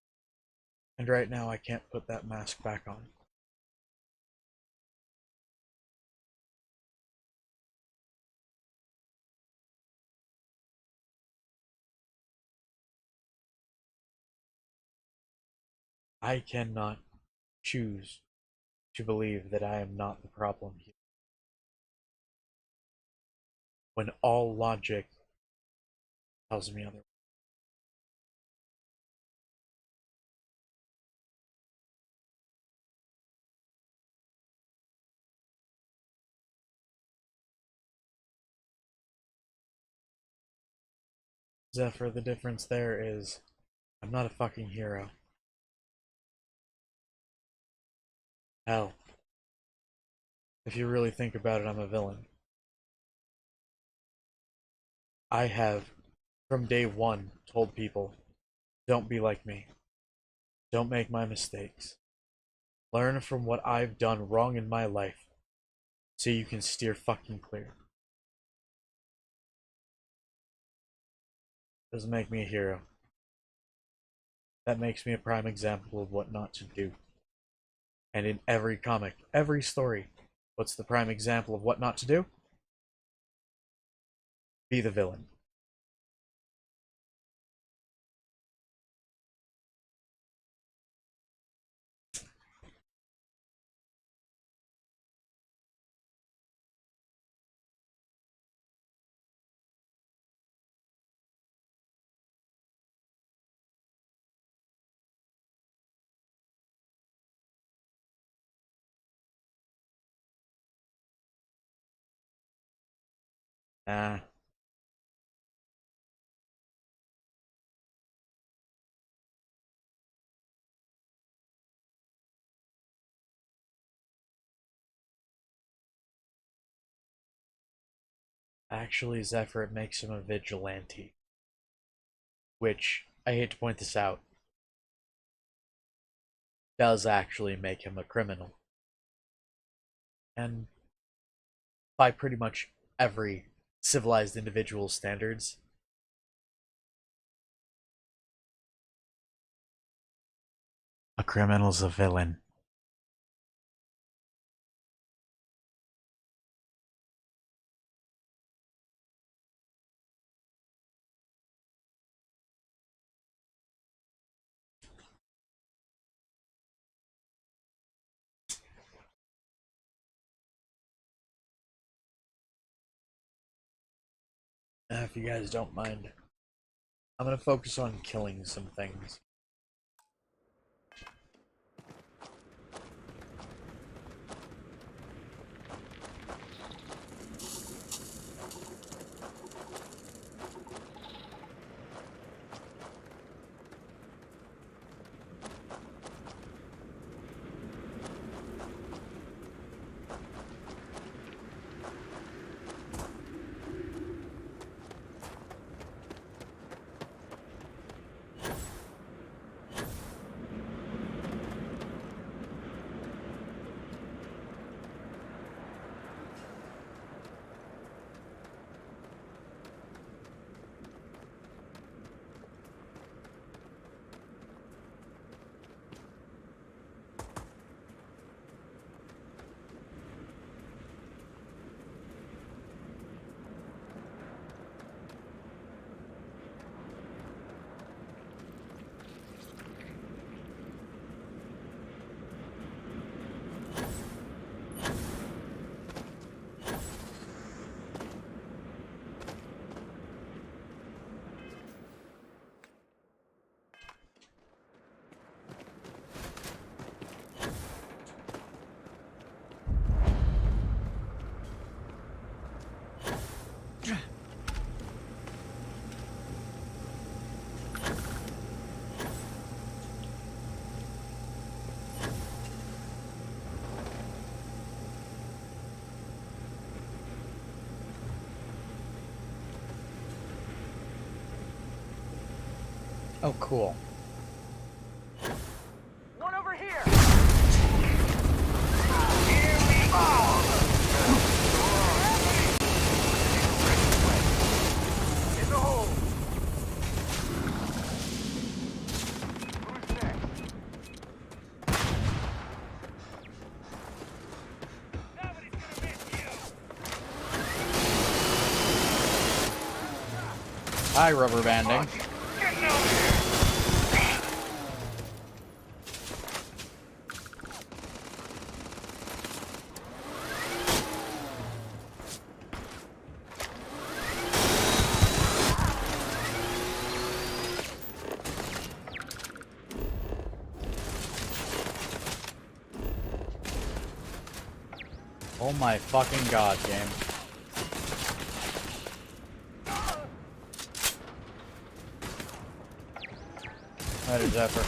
And right now, I can't put that mask back on. I cannot choose to believe that I am not the problem here, when all logic tells me otherwise. Zephyr, the difference there is I'm not a fucking hero. Hell, if you really think about it, I'm a villain. I have, from day one, told people, don't be like me. Don't make my mistakes. Learn from what I've done wrong in my life, so you can steer fucking clear. Doesn't make me a hero. That makes me a prime example of what not to do. And in every comic, every story, What's the prime example of what not to do? Be the villain. Ah. Actually, Zephyr makes him a vigilante. Which, I hate to point this out, does actually make him a criminal. And by pretty much every civilized individual's standards, a criminal's a villain. If you guys don't mind, I'm gonna focus on killing some things. Oh, cool. One over here! Here we go! In the hole! Who's next? Nobody's gonna miss you! Hi, rubber banding. Oh my fucking god, game. That is Zephyr.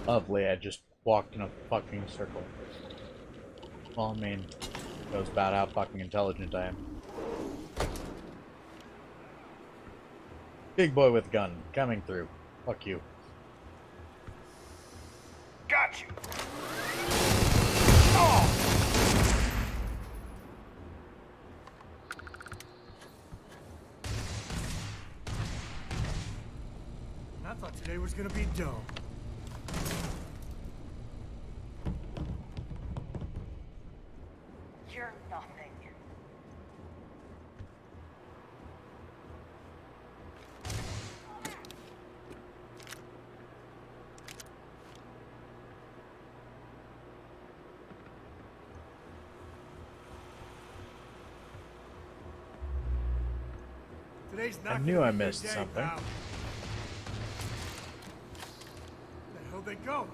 Lovely, I just walked in a fucking circle. Well, I mean, shows about how fucking intelligent I am. Big boy with gun, coming through. Fuck you. Got you. I thought today was gonna be dull. You're nothing. Today's not I knew gonna I be your missed day, something. pal. Where the hell they go?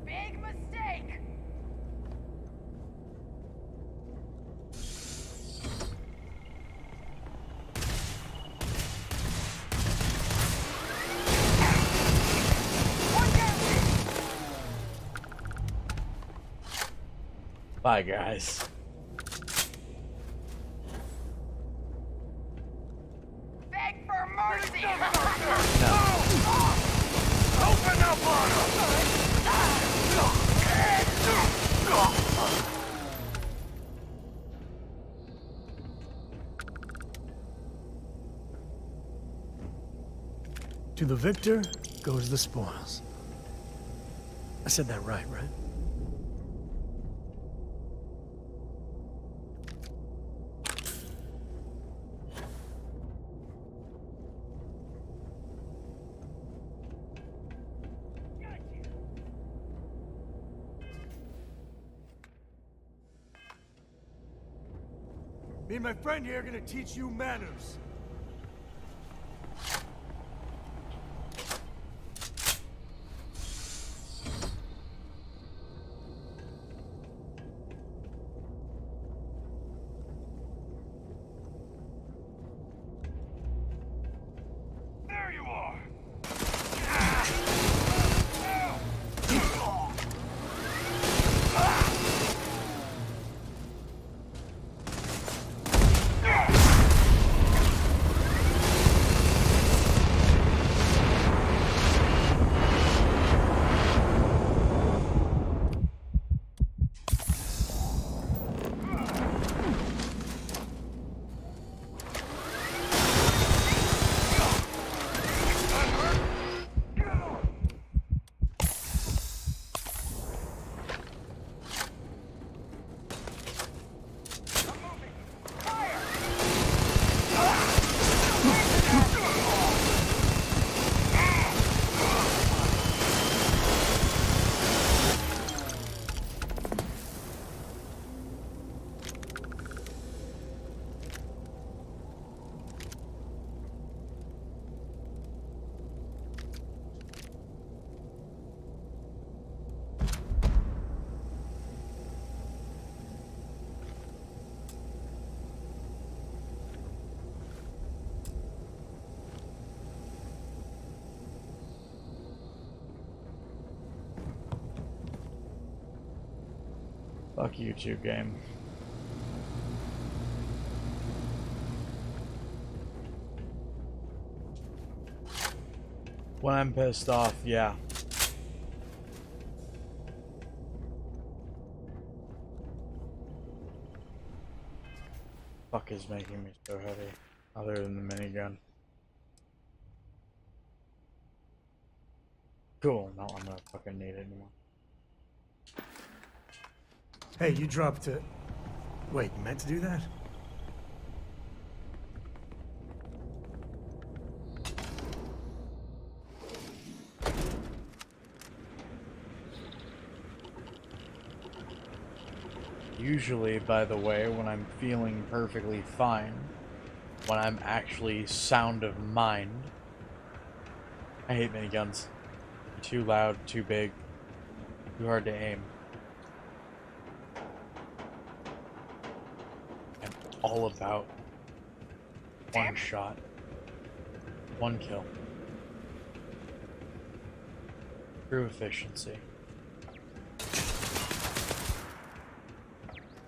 Big mistake. Bye, guys. Beg for mercy. Open up on him! To the victor goes the spoils. I said that right? Me and my friend here are gonna teach you manners. There you are. Fuck you too, game. When I'm pissed off, yeah. Fuck is making me so heavy, other than the minigun. Cool, no, I'm not fucking need it anymore. Hey, you dropped it. Wait, you meant to do that? Usually, by the way, when I'm feeling perfectly fine, when I'm actually sound of mind, I hate miniguns. Too loud, too big, too hard to aim. I'm all about one shot. 1 kill. True efficiency.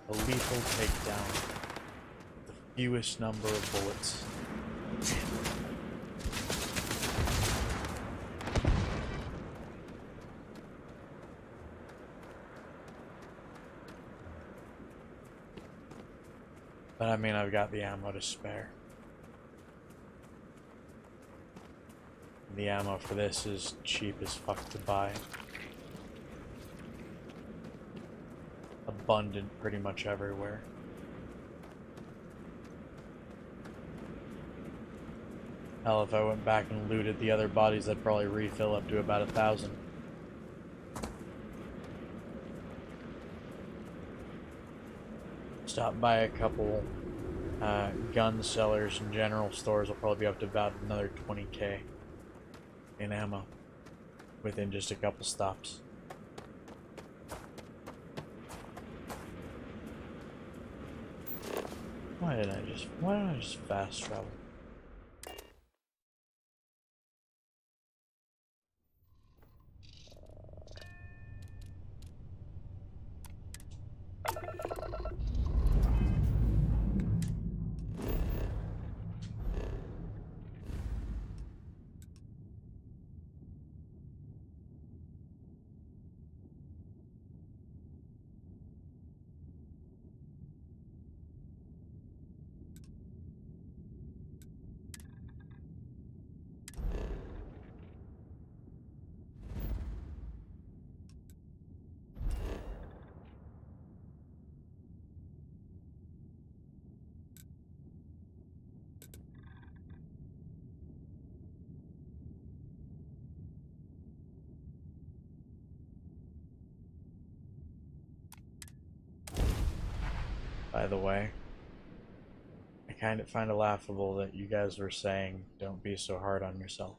A lethal takedown. The fewest number of bullets. But I mean, I've got the ammo to spare. The ammo for this is cheap as fuck to buy. Abundant pretty much everywhere. Hell, if I went back and looted the other bodies, I'd probably refill up to about 1,000. Stop by a couple gun sellers and general stores, will probably be up to about another 20k in ammo within just a couple stops. Why don't I just fast travel? By the way, I kind of find it laughable that you guys were saying, don't be so hard on yourself.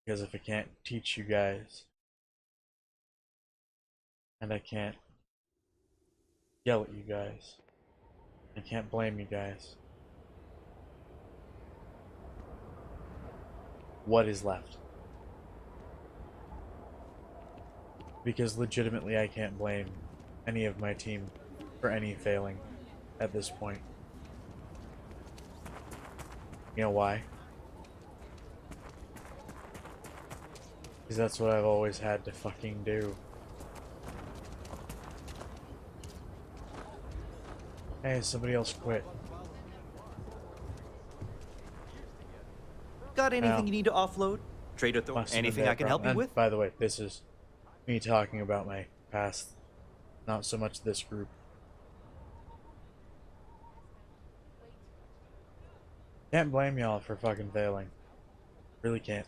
Because if I can't teach you guys, and I can't yell at you guys, I can't blame you guys, what is left? Because legitimately I can't blame any of my team for any failing at this point. You know why? Because that's what I've always had to fucking do. Hey, somebody else quit. Got anything Now, you need to offload? Trade or must have been anything their I can help you problem. with? And by the way, this is me talking about my past, not so much this group. Can't blame y'all for fucking failing. Really can't.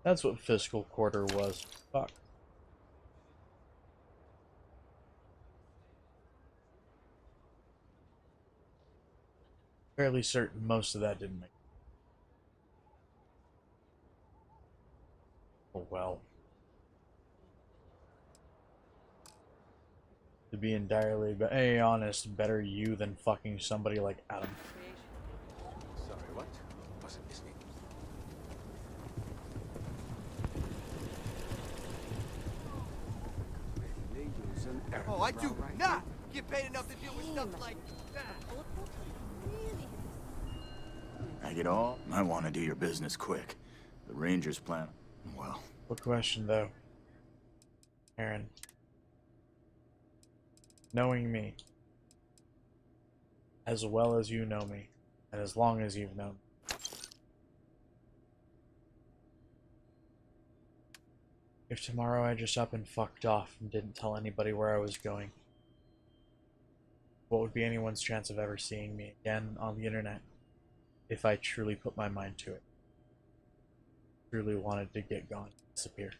That's what fiscal quarter was. Fuck. Fairly certain most of that didn't make. Oh well. To be entirely honest, better you than fucking somebody like Adam. Sorry, what? Wasn't listening. Oh, I do not get paid enough to deal with stuff like that. I get all. I want to do your business quick. The Rangers plan. Well, Good question though. Aaron. Knowing me, as well as you know me, and as long as you've known me, if tomorrow I just up and fucked off and didn't tell anybody where I was going, What would be anyone's chance of ever seeing me again on the internet if I truly put my mind to it? Truly wanted to get gone, disappear.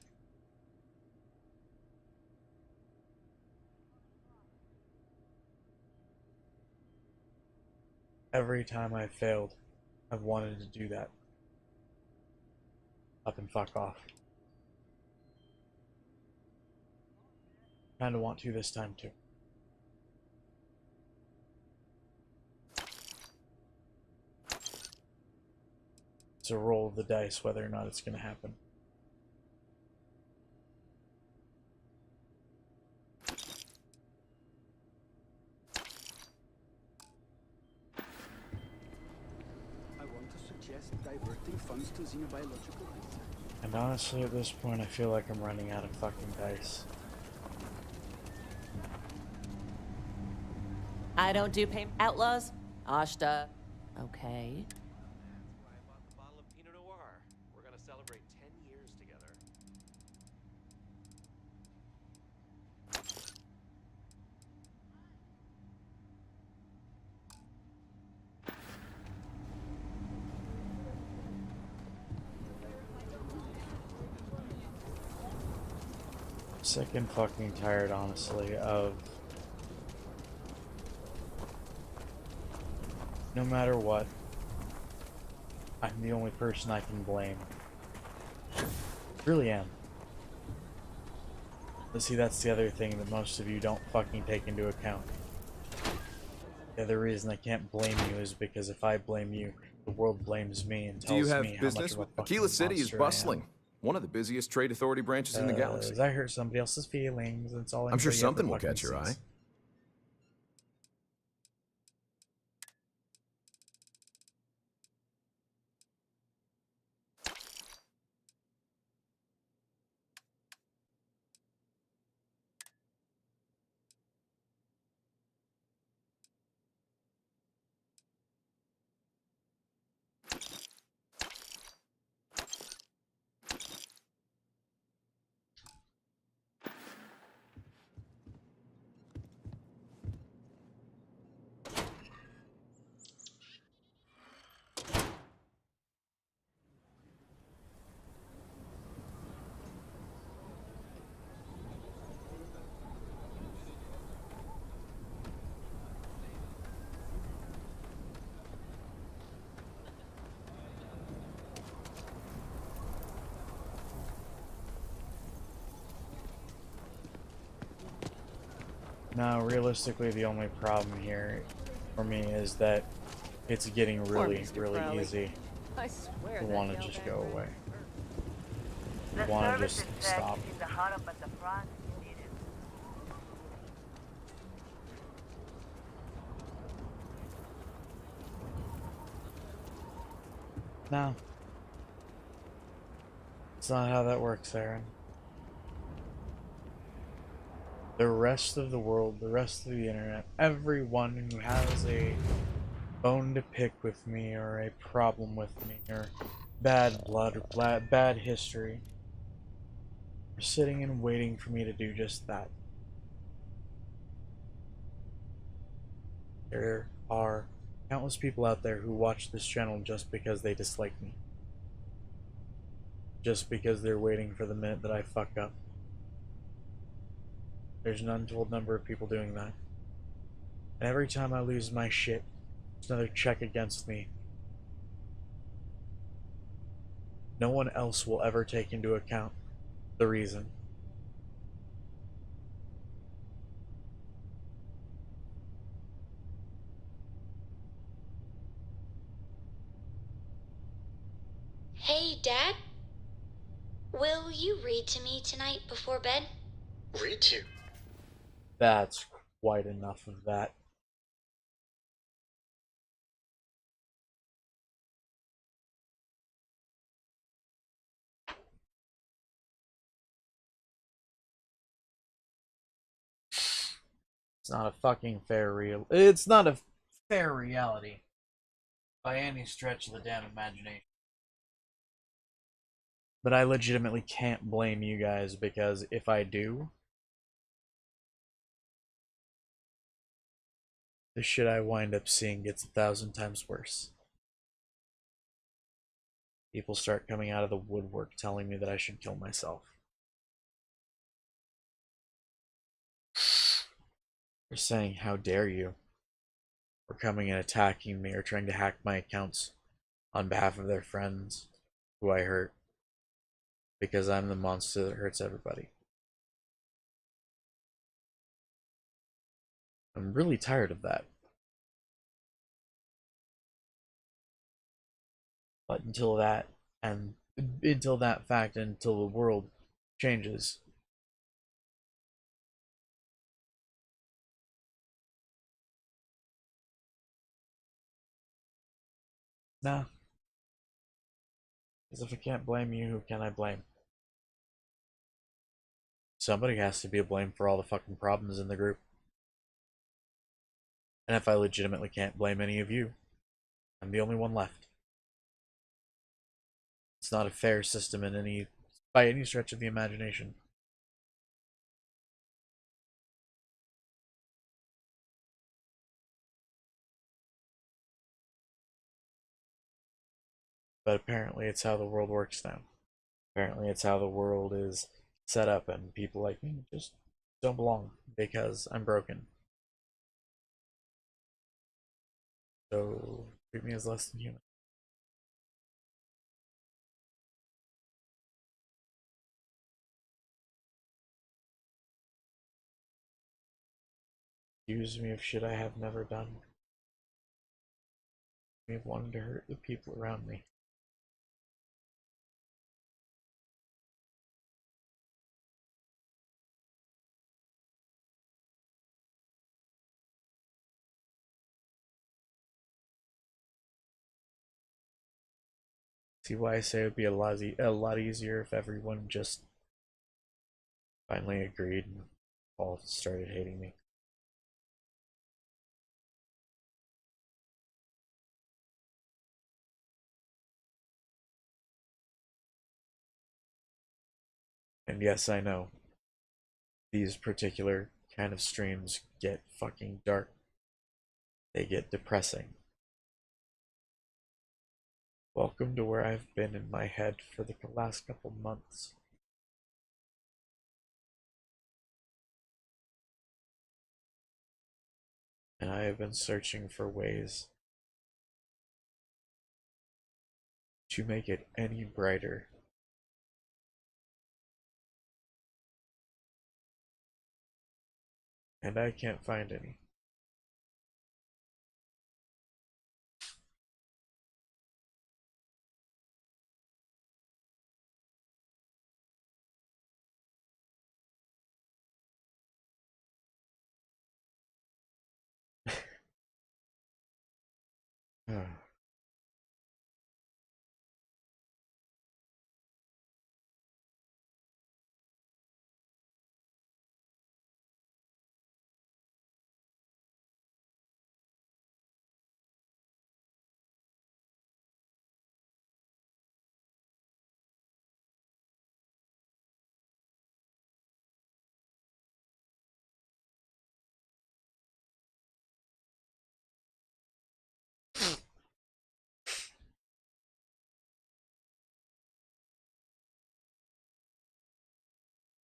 Every time I've failed, I've wanted to do that. Up and fuck off. Kinda want to this time too. It's a roll of the dice whether or not it's gonna happen. I want to suggest diverting funds to xenobiological research. And honestly, at this point, I feel like I'm running out of fucking dice. I don't do payment. Outlaws? Ashta. Okay. That's why I bought the bottle of Pinot Noir. We're gonna celebrate 10 years together. Sick and fucking tired, honestly, of no matter what, I'm the only person I can blame. Really am. But see, that's the other thing that most of you don't fucking take into account. The other reason I can't blame you is because if I blame you, the world blames me and tells me how much of a fucking Aquila City is monster I am. bustling. One of the busiest trade authority branches in the galaxy. I hurt somebody else's feelings, that's all I'm sure anybody something ever will catch fucking your eye. sees. Now, realistically, the only problem here for me is that it's getting really, really easy I swear to that want to yell just back go there. away. The Want to service just is stop. back in the hut up at the front if you need it. No. It's not how that works, Aaron. The rest of the world, the rest of the internet, everyone who has a bone to pick with me or a problem with me or bad blood or bad history are sitting and waiting for me to do just that. There are countless people out there who watch this channel just because they dislike me. Just because they're waiting for the minute that I fuck up. There's an untold number of people doing that. And every time I lose my shit, it's another check against me. No one else will ever take into account the reason. Hey, Dad? Will you read to me tonight before bed? Read to. That's quite enough of that. It's not a fucking fair real. It's not a fair reality by any stretch of the damn imagination. But I legitimately can't blame you guys because if I do, the shit I wind up seeing gets 1,000 times worse. People start coming out of the woodwork telling me that I should kill myself. They're saying, how dare you? Or coming and attacking me or trying to hack my accounts on behalf of their friends who I hurt because I'm the monster that hurts everybody. I'm really tired of that. But until that fact, until the world changes, nah. Because if I can't blame you, who can I blame? Somebody has to be to blame for all the fucking problems in the group. And if I legitimately can't blame any of you, I'm the only one left. It's not a fair system by any stretch of the imagination. But apparently it's how the world works now. Apparently it's how the world is set up, and people like me just don't belong because I'm broken. So treat me as less than human. Accuse me of shit I have never done. Me of wanting to hurt the people around me. See why I say it would be a lot easier if everyone just finally agreed and all started hating me. And yes, I know, these particular kind of streams get fucking dark. They get depressing. Welcome to where I've been in my head for the last couple months. And I have been searching for ways to make it any brighter. And I can't find any.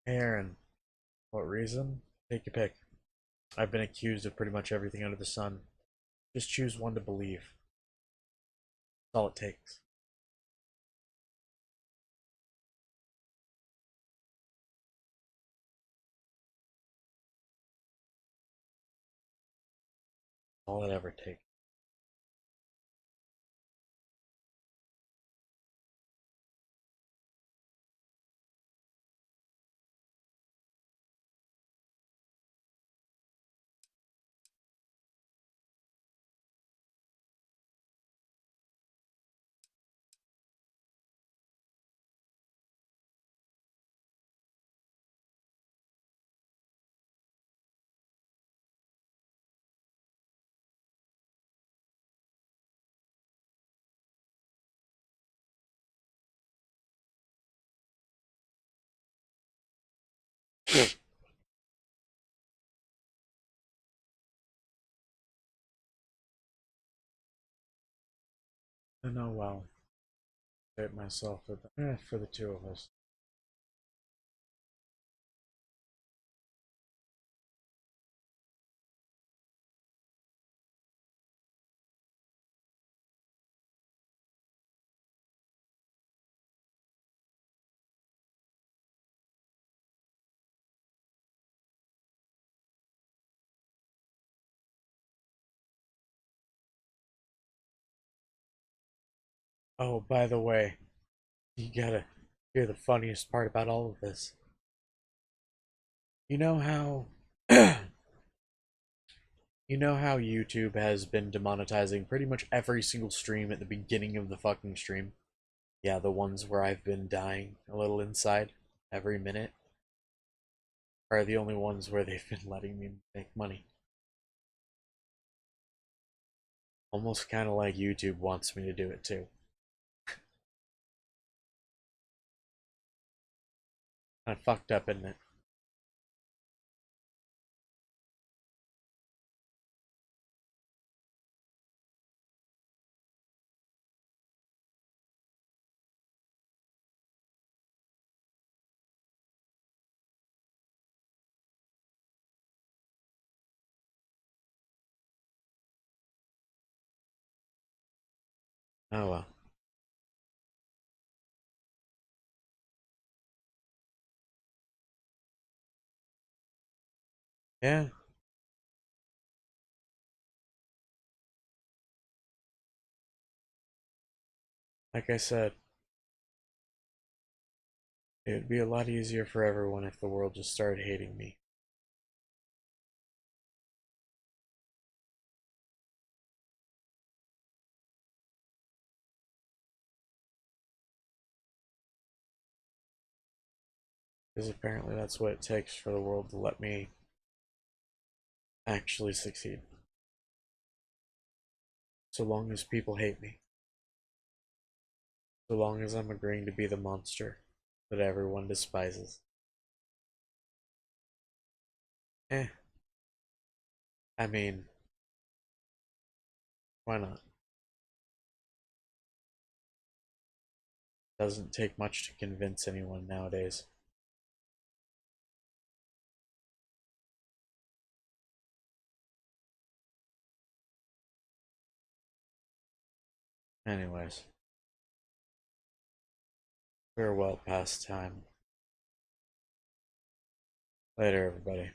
Aaron, what reason? Take your pick. I've been accused of pretty much everything under the sun. Just choose one to believe. That's all it takes. All it ever takes. And oh well. Hit myself with for the two of us. Oh, by the way, you gotta hear the funniest part about all of this. You know how you know how YouTube has been demonetizing pretty much every single stream at the beginning of the fucking stream? Yeah, the ones where I've been dying a little inside every minute are the only ones where they've been letting me make money. Almost kind of like YouTube wants me to do it too. Kind of fucked up, isn't it? Oh well. Yeah. Like I said, it would be a lot easier for everyone if the world just started hating me. Because apparently that's what it takes for the world to let me actually succeed. So long as people hate me. So long as I'm agreeing to be the monster that everyone despises. Eh. I mean, why not? Doesn't take much to convince anyone nowadays. Anyways. We're well past time. Later, everybody.